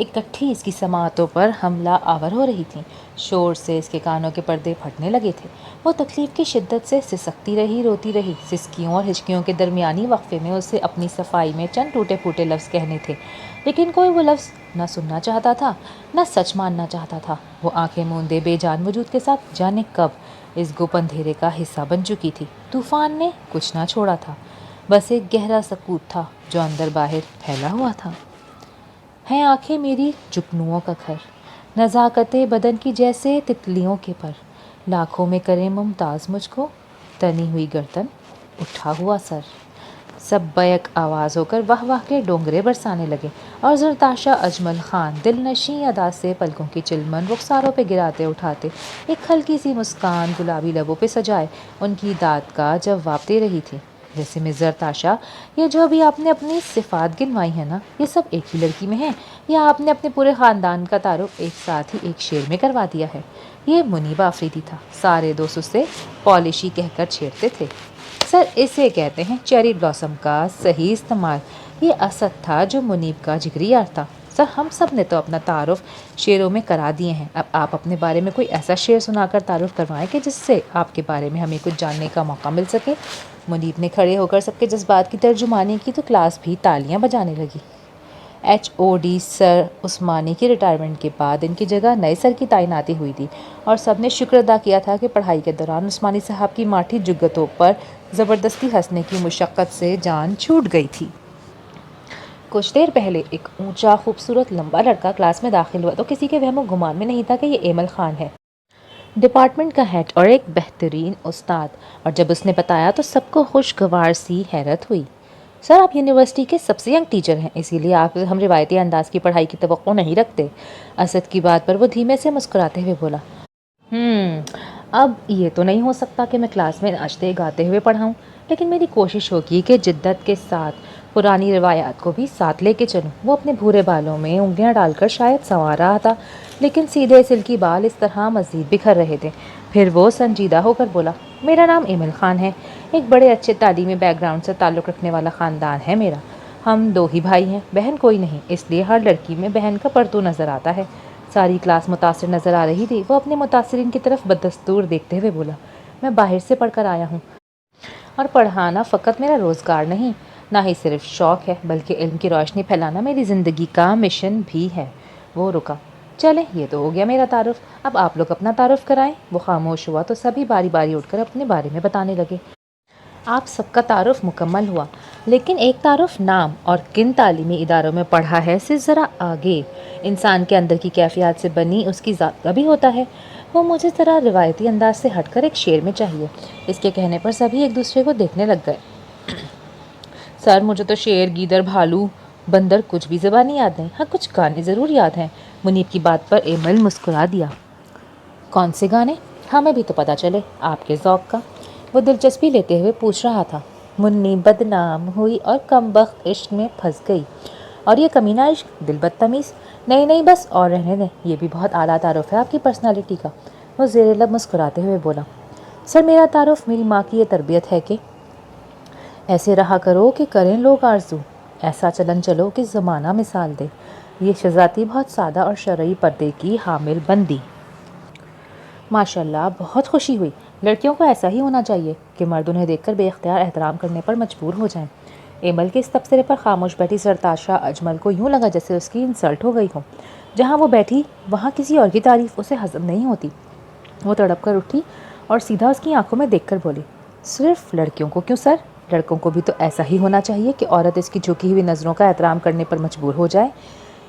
اکٹھی اس کی سماعتوں پر حملہ آور ہو رہی تھیں۔ شور سے اس کے کانوں کے پردے پھٹنے لگے تھے۔ وہ تکلیف کی شدت سے سسکتی رہی، روتی رہی۔ سسکیوں اور ہچکیوں کے درمیانی وقفے میں اسے اپنی صفائی میں چند ٹوٹے پھوٹے لفظ کہنے تھے، لیکن کوئی وہ لفظ نہ سننا چاہتا تھا، نہ سچ ماننا چاہتا تھا۔ وہ آنکھیں موندے بے جان وجود کے ساتھ جانے کب اس گپ اندھیرے کا حصہ بن چکی تھی۔ طوفان نے کچھ نہ چھوڑا تھا، بس ایک گہرا سکوت تھا جو اندر باہر پھیلا ہوا تھا۔ ہیں آنکھیں میری جگنوؤں کا گھر، نزاکتِ بدن کی جیسے تتلیوں کے پر، لاکھوں میں کریں ممتاز مجھ کو، تنی ہوئی گردن، اٹھا ہوا سر۔ سب بیک آواز ہو کر واہ واہ کے ڈونگرے برسانے لگے، اور زرتاشا اجمل خان دل نشیں ادا سے پلکوں کی چلمن رخساروں پہ گراتے اٹھاتے ایک ہلکی سی مسکان گلابی لبوں پہ سجائے ان کی داد کا جواب دے رہی تھی۔ ویسے مس زرتاشا، یہ جو ابھی آپ نے اپنی صفات گنوائی ہیں نا، یہ سب ایک ہی لڑکی میں ہیں، یا آپ نے اپنے پورے خاندان کا تعارف ایک ساتھ ہی ایک شعر میں کروا دیا ہے؟ یہ منیب آفریدی تھا۔ سارے دوست اسے پالشی کہہ کر چھیڑتے تھے۔ سر، اسے کہتے ہیں چیری بلاسم کا صحیح استعمال۔ یہ اسد تھا جو منیب کا جگری یار تھا۔ سر، ہم سب نے تو اپنا تعارف شعروں میں کرا دیے ہیں، اب آپ اپنے بارے میں کوئی ایسا شعر سنا کر تعارف کروائیں کہ جس سے آپ کے بارے میں ہمیں کچھ جاننے کا موقع مل سکے۔ منیب نے کھڑے ہو کر سب کے جذبات کی ترجمانی کی تو کلاس بھی تالیاں بجانے لگی۔ ایچ او ڈی سر عثمانی کی ریٹائرمنٹ کے بعد ان کی جگہ نئے سر کی تعیناتی ہوئی تھی، اور سب نے شکر ادا کیا تھا کہ پڑھائی کے دوران عثمانی صاحب کی ماٹھی جگتوں پر زبردستی ہنسنے کی مشقت سے جان چھوٹ گئی تھی۔ کچھ دیر پہلے ایک اونچا خوبصورت لمبا لڑکا کلاس میں داخل ہوا تو کسی کے وہم و گمان میں نہیں تھا کہ یہ ایمل خان ہے، ڈپارٹمنٹ کا ہیڈ اور ایک بہترین استاد، اور جب اس نے بتایا تو سب کو خوشگوار سی حیرت ہوئی۔ سر، آپ یونیورسٹی کے سب سے ینگ ٹیچر ہیں، اسی لیے آپ ہم روایتی انداز کی پڑھائی کی توقع نہیں رکھتے۔ اسد کی بات پر وہ دھیمے سے مسکراتے ہوئے بولا، اب یہ تو نہیں ہو سکتا کہ میں کلاس میں ناچتے گاتے ہوئے پڑھاؤں، لیکن میری کوشش ہوگی کہ جدت کے ساتھ پرانی روایات کو بھی ساتھ لے کے چلوں۔ وہ اپنے بھورے بالوں میں انگلیاں ڈال کر شاید سنوار رہا تھا، لیکن سیدھے سلکی بال اس طرح مزید بکھر رہے تھے۔ پھر وہ سنجیدہ ہو کر بولا، میرا نام ایمل خان ہے، ایک بڑے اچھے تعلیمی بیک گراؤنڈ سے تعلق رکھنے والا خاندان ہے میرا۔ ہم دو ہی بھائی ہیں، بہن کوئی نہیں، اس لیے ہر لڑکی میں بہن کا پرتو نظر آتا ہے۔ ساری کلاس متاثر نظر آ رہی تھی۔ وہ اپنے متاثرین کی طرف بدستور دیکھتے ہوئے بولا، میں باہر سے پڑھ کر آیا ہوں، اور پڑھانا فقط میرا روزگار نہیں، نہ ہی صرف شوق ہے، بلکہ علم کی روشنی پھیلانا میری زندگی کا مشن بھی ہے۔ وہ رکا۔ چلیں، یہ تو ہو گیا میرا تعارف، اب آپ لوگ اپنا تعارف کرائیں۔ وہ خاموش ہوا تو سبھی باری باری اٹھ کر اپنے بارے میں بتانے لگے۔ آپ سب کا تعارف مکمل ہوا، لیکن ایک تعارف نام اور کن تعلیمی اداروں میں پڑھا ہے سے ذرا آگے، انسان کے اندر کی کیفیات سے بنی اس کی ذات کا بھی ہوتا ہے۔ وہ مجھے ذرا روایتی انداز سے ہٹ کر ایک شعر میں چاہیے۔ اس کے کہنے پر سبھی ایک دوسرے کو دیکھنے لگ گئے۔ سر، مجھے تو شیر، گیدڑ، بھالو، بندر کچھ بھی زبانی یاد نہیں، ہاں کچھ گانے ضرور یاد ہیں۔ منیب کی بات پر ایمل مسکرا دیا۔ کون سے گانے؟ ہمیں بھی تو پتہ چلے آپ کے ذوق کا، وہ دلچسپی لیتے ہوئے پوچھ رہا تھا۔ منی بدنام ہوئی اور کم بخت عشق میں پھنس گئی، اور یہ کمینہ عشق، دل بدتمیز۔ نہیں نہیں، بس اور رہنے دیں، یہ بھی بہت اعلیٰ تعارف ہے آپ کی پرسنالٹی کا۔ وہ زیر لب مسکراتے ہوئے بولا، سر میرا تعارف میری ماں کی یہ تربیت ہے کہ ایسے رہا کرو کہ کریں لوگ آرزو، ایسا چلن چلو کہ زمانہ مثال دے۔ یہ شہزادی بہت سادہ اور شرعی پردے کی حامل بندی۔ ماشاءاللہ، بہت خوشی ہوئی۔ لڑکیوں کو ایسا ہی ہونا چاہیے کہ مرد انہیں دیکھ کر بے اختیار احترام کرنے پر مجبور ہو جائیں۔ ایمل کے اس تبصرے پر خاموش بیٹھی زرتاشا اجمل کو یوں لگا جیسے اس کی انسلٹ ہو گئی ہو۔ جہاں وہ بیٹھی وہاں کسی اور کی تعریف اسے ہضم نہیں ہوتی۔ وہ تڑپ کر اٹھی اور سیدھا اس کی آنکھوں میں دیکھ کر بولی، صرف لڑکیوں کو کیوں سر؟ لڑکوں کو بھی تو ایسا ہی ہونا چاہیے کہ عورت اس کی جھکی ہوئی نظروں کا احترام کرنے پر مجبور ہو جائے۔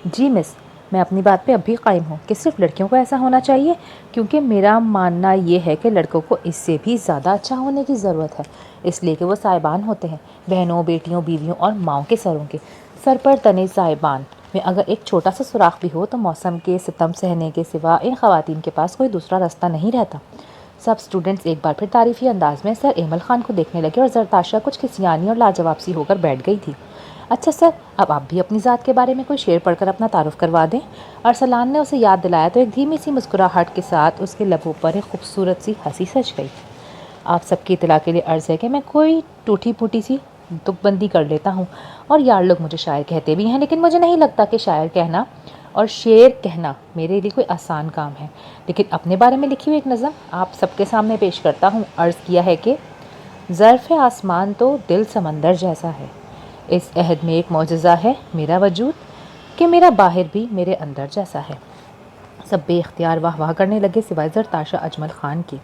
جی مس، میں اپنی بات پہ اب بھی قائم ہوں کہ صرف لڑکیوں کو ایسا ہونا چاہیے، کیونکہ میرا ماننا یہ ہے کہ لڑکوں کو اس سے بھی زیادہ اچھا ہونے کی ضرورت ہے، اس لیے کہ وہ صاحبان ہوتے ہیں، بہنوں، بیٹیوں، بیویوں اور ماؤں کے سروں کے۔ سر پر تنے صاحبان میں اگر ایک چھوٹا سا سوراخ بھی ہو تو موسم کے ستم سہنے کے سوا ان خواتین کے پاس کوئی دوسرا راستہ نہیں رہتا۔ سب اسٹوڈنٹس ایک بار پھر تعریفی انداز میں سر ایمل خان کو دیکھنے لگے، اور زرتاشا کچھ کھسیانی اور لاجواب سی ہو کر بیٹھ گئی تھی۔ اچھا سر، اب آپ بھی اپنی ذات کے بارے میں کوئی شعر پڑھ کر اپنا تعارف کروا دیں۔ ارسلان نے اسے یاد دلایا تو ایک دھیمی سی مسکراہٹ کے ساتھ اس کے لبوں پر ایک خوبصورت سی ہنسی سج گئی۔ آپ سب کی اطلاع کے لیے عرض ہے کہ میں کوئی ٹوٹی پھوٹی سی تک بندی کر لیتا ہوں، اور یار لوگ مجھے شاعر کہتے بھی ہیں، لیکن مجھے نہیں لگتا کہ شاعر کہنا اور شعر کہنا میرے لیے کوئی آسان کام ہے، لیکن اپنے بارے میں لکھی ہوئی ایک نظم آپ سب کے سامنے پیش کرتا ہوں۔ عرض کیا ہے کہ ظرف آسمان تو دل سمندر جیسا ہے، اس عہد میں ایک معجزہ ہے میرا وجود کہ میرا باہر بھی میرے اندر جیسا ہے۔ سب بے اختیار واہ واہ کرنے لگے سوائے زرتاشا اجمل خان کے۔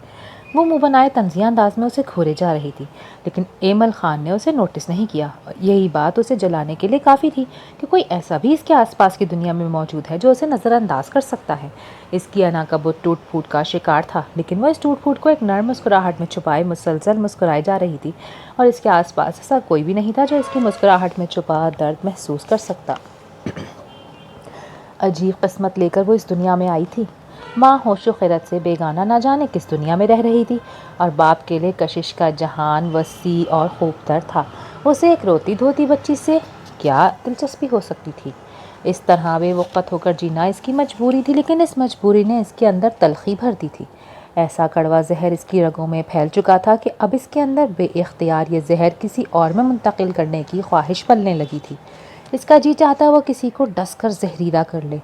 وہ منہ بنائے طنزیہ انداز میں اسے کھورے جا رہی تھی، لیکن ایمل خان نے اسے نوٹس نہیں کیا۔ یہی بات اسے جلانے کے لیے کافی تھی کہ کوئی ایسا بھی اس کے آس پاس کی دنیا میں موجود ہے جو اسے نظر انداز کر سکتا ہے۔ اس کی انا کا بت ٹوٹ پھوٹ کا شکار تھا، لیکن وہ اس ٹوٹ پھوٹ کو ایک نرم مسکراہٹ میں چھپائے مسلسل مسکرائی جا رہی تھی، اور اس کے آس پاس ایسا کوئی بھی نہیں تھا جو اس کی مسکراہٹ میں چھپا درد محسوس کر سکتا۔ عجیب قسمت لے کر وہ اس دنیا میں آئی تھی۔ ماں ہوش و خیرت سے بیگانہ نہ جانے کس دنیا میں رہ رہی تھی، اور باپ کے لیے کشش کا جہان وسیع اور خوب تر تھا۔ اسے ایک روتی دھوتی بچی سے کیا دلچسپی ہو سکتی تھی؟ اس طرح بے وقت ہو کر جینا اس کی مجبوری تھی، لیکن اس مجبوری نے اس کے اندر تلخی بھر دی تھی۔ ایسا کڑوا زہر اس کی رگوں میں پھیل چکا تھا کہ اب اس کے اندر بے اختیار یہ زہر کسی اور میں منتقل کرنے کی خواہش پلنے لگی تھی۔ اس کا جی چاہتا وہ کسی کو ڈس کر زہریلا کر لے۔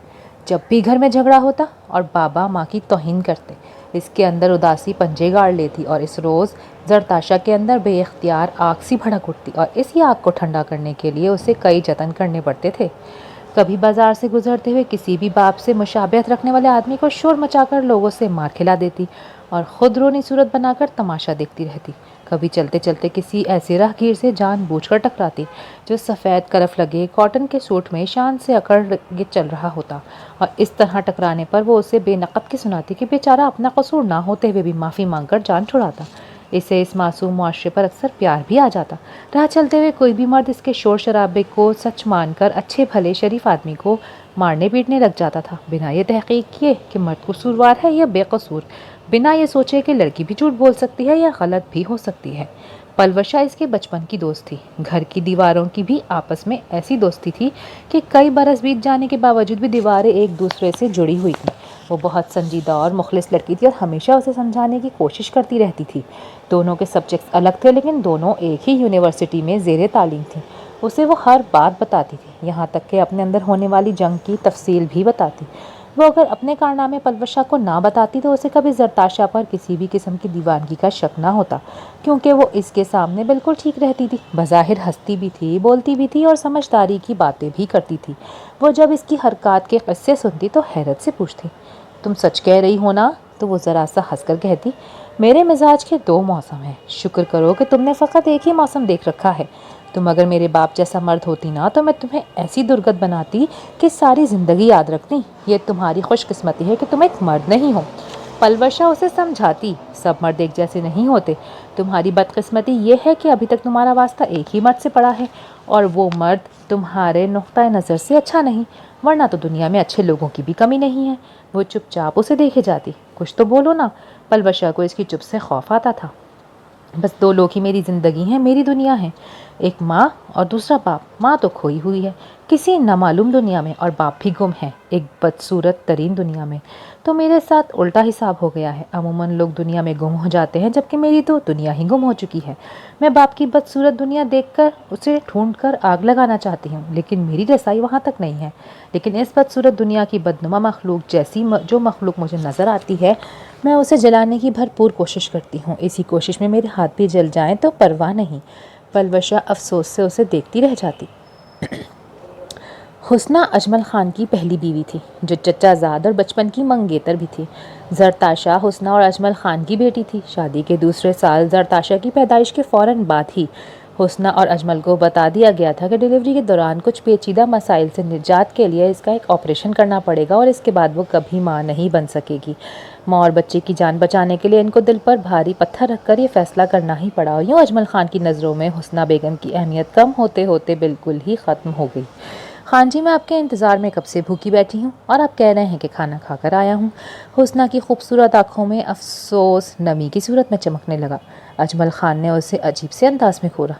جب بھی گھر میں جھگڑا ہوتا اور بابا ماں کی توہین کرتے، اس کے اندر اداسی پنجے گاڑ لیتی، اور اس روز زرتاشا کے اندر بے اختیار آگ سی بھڑک اٹھتی، اور اسی آگ کو ٹھنڈا کرنے کے لیے اسے کئی جتن کرنے پڑتے تھے۔ کبھی بازار سے گزرتے ہوئے کسی بھی باپ سے مشابہت رکھنے والے آدمی کو شور مچا کر لوگوں سے مار کھلا دیتی، اور خود رونی صورت بنا کر تماشا دیکھتی رہتی۔ کبھی چلتے چلتے کسی ایسے راہگیر سے جان بوجھ کر ٹکراتی جو سفید کرف لگے کاٹن کے سوٹ میں شان سے اکڑ کے چل رہا ہوتا، اور اس طرح ٹکرانے پر وہ اسے بے نقط کی سناتی کہ بیچارہ اپنا قصور نہ ہوتے ہوئے بھی معافی مانگ کر جان چھڑاتا۔ اسے اس معصوم معاشرے پر اکثر پیار بھی آ جاتا۔ راہ چلتے ہوئے کوئی بھی مرد اس کے شور شرابے کو سچ مان کر اچھے بھلے شریف آدمی کو مارنے پیٹنے لگ جاتا تھا، بنا یہ تحقیق کیے کہ مرد قصوروار ہے یا بے قصور، بنا یہ سوچے کہ لڑکی بھی جھوٹ بول سکتی ہے یا غلط بھی ہو سکتی ہے۔ پلوشا اس کے بچپن کی دوست تھی۔ گھر کی دیواروں کی بھی آپس میں ایسی دوستی تھی کہ کئی برس بیت جانے کے باوجود بھی دیواریں ایک دوسرے سے جڑی ہوئی تھیں۔ وہ بہت سنجیدہ اور مخلص لڑکی تھی اور ہمیشہ اسے سمجھانے کی کوشش کرتی رہتی تھی۔ دونوں کے سبجیکٹس الگ تھے، لیکن دونوں ایک ہی یونیورسٹی میں زیر تعلیم تھیں۔ اسے وہ ہر بات بتاتی تھی، یہاں تک کہ اپنے اندر ہونے والی جنگ کی تفصیل بھی بتاتی۔ وہ اگر اپنے کارنامے پلوشا کو نہ بتاتی تو اسے کبھی زرتاشا پر کسی بھی قسم کی دیوانگی کا شک نہ ہوتا، کیونکہ وہ اس کے سامنے بالکل ٹھیک رہتی تھی، بظاہر ہنستی بھی تھی، بولتی بھی تھی اور سمجھداری کی باتیں بھی کرتی تھی۔ وہ جب اس کی حرکات کے قصے سنتی تو حیرت سے پوچھتی، تم سچ کہہ رہی ہو نا؟ تو وہ ذرا سا ہنس کر کہتی، میرے مزاج کے دو موسم ہیں، شکر کرو کہ تم نے فقط ایک ہی موسم دیکھ رکھا ہے۔ تم اگر میرے باپ جیسا مرد ہوتی نا تو میں تمہیں ایسی درگت بناتی کہ ساری زندگی یاد رکھتی۔ یہ تمہاری خوش قسمتی ہے کہ تم ایک مرد نہیں ہو۔ پلوشا اسے سمجھاتی، سب مرد ایک جیسے نہیں ہوتے، تمہاری بدقسمتی یہ ہے کہ ابھی تک تمہارا واسطہ ایک ہی مرد سے پڑا ہے، اور وہ مرد تمہارے نقطۂ نظر سے اچھا نہیں، ورنہ تو دنیا میں اچھے لوگوں کی بھی کمی نہیں ہے۔ وہ چپ چاپ اسے دیکھے جاتی، کچھ تو بولو نا۔ پلوشا کو اس کی چپ سے خوف آتا تھا۔ بس دو لوگ ہی میری زندگی ہیں، میری دنیا ہے، ایک ماں اور دوسرا باپ۔ ماں تو کھوئی ہوئی ہے کسی نامعلوم دنیا میں، اور باپ بھی گم ہے ایک بدصورت ترین دنیا میں۔ تو میرے ساتھ الٹا حساب ہو گیا ہے، عموماً لوگ دنیا میں گم ہو جاتے ہیں، جبکہ میری تو دنیا ہی گم ہو چکی ہے۔ میں باپ کی بدصورت دنیا دیکھ کر اسے ڈھونڈ کر آگ لگانا چاہتی ہوں، لیکن میری رسائی وہاں تک نہیں ہے۔ لیکن اس بدصورت دنیا کی بدنما مخلوق جیسی جو مخلوق مجھے نظر آتی ہے، میں اسے جلانے کی بھرپور کوشش کرتی ہوں۔ اسی کوشش میں میرے ہاتھ بھی جل جائیں تو پرواہ نہیں۔ پلوشا افسوس سے اسے دیکھتی رہ جاتی۔ حسنہ اجمل خان کی پہلی بیوی تھی، جو چچا زاد اور بچپن کی منگیتر بھی تھی۔ زرتاشا حسنہ اور اجمل خان کی بیٹی تھی۔ شادی کے دوسرے سال زرتاشا کی پیدائش کے فوراً بعد ہی حسنہ اور اجمل کو بتا دیا گیا تھا کہ ڈیلیوری کے دوران کچھ پیچیدہ مسائل سے نجات کے لیے اس کا ایک آپریشن کرنا پڑے گا، اور اس کے بعد وہ کبھی ماں نہیں بن سکے گی۔ ماں اور بچے کی جان بچانے کے لیے ان کو دل پر بھاری پتھر رکھ کر یہ فیصلہ کرنا ہی پڑا، اور یوں اجمل خان کی نظروں میں حسنہ بیگم کی اہمیت کم ہوتے ہوتے بالکل ہی ختم ہو گئی۔ خان جی، میں آپ کے انتظار میں کب سے بھوکی بیٹھی ہوں، اور آپ کہہ رہے ہیں کہ کھانا کھا کر آیا ہوں۔ حسنہ کی خوبصورت آنکھوں میں افسوس نمی کی صورت میں چمکنے لگا۔ اجمل خان نے اسے عجیب سے انداز میں گھورا۔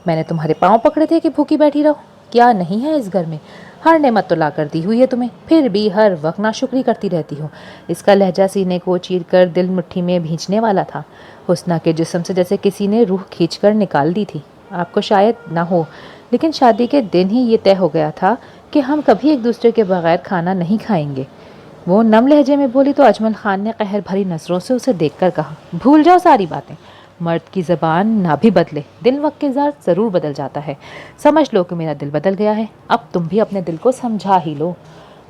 میں نے تمہارے پاؤں پکڑے تھے کہ بھوکی بیٹھی رہو؟ کیا نہیں ہے اس گھر میں؟ ہر نعمت تو لا کر دی ہوئی ہے تمہیں، پھر بھی ہر وقت ناشکری کرتی رہتی ہو۔ اس کا لہجہ سینے کو چیر کر دل مٹھی میں بھینچنے والا تھا۔ حسنہ کے جسم سے جیسے کسی نے روح کھینچ کر نکال دی تھی۔ آپ کو شاید نہ ہو لیکن شادی کے دن ہی یہ طے ہو گیا تھا کہ ہم کبھی ایک دوسرے کے بغیر کھانا نہیں کھائیں گے۔ وہ نم لہجے میں بولی تو اجمل خان نے قہر بھری نظروں سے اسے دیکھ کر کہا، بھول جاؤ ساری باتیں، مرد کی زبان نہ بھی بدلے، دل وقت کے ساتھ ضرور بدل جاتا ہے، سمجھ لو کہ میرا دل بدل گیا ہے، اب تم بھی اپنے دل کو سمجھا ہی لو۔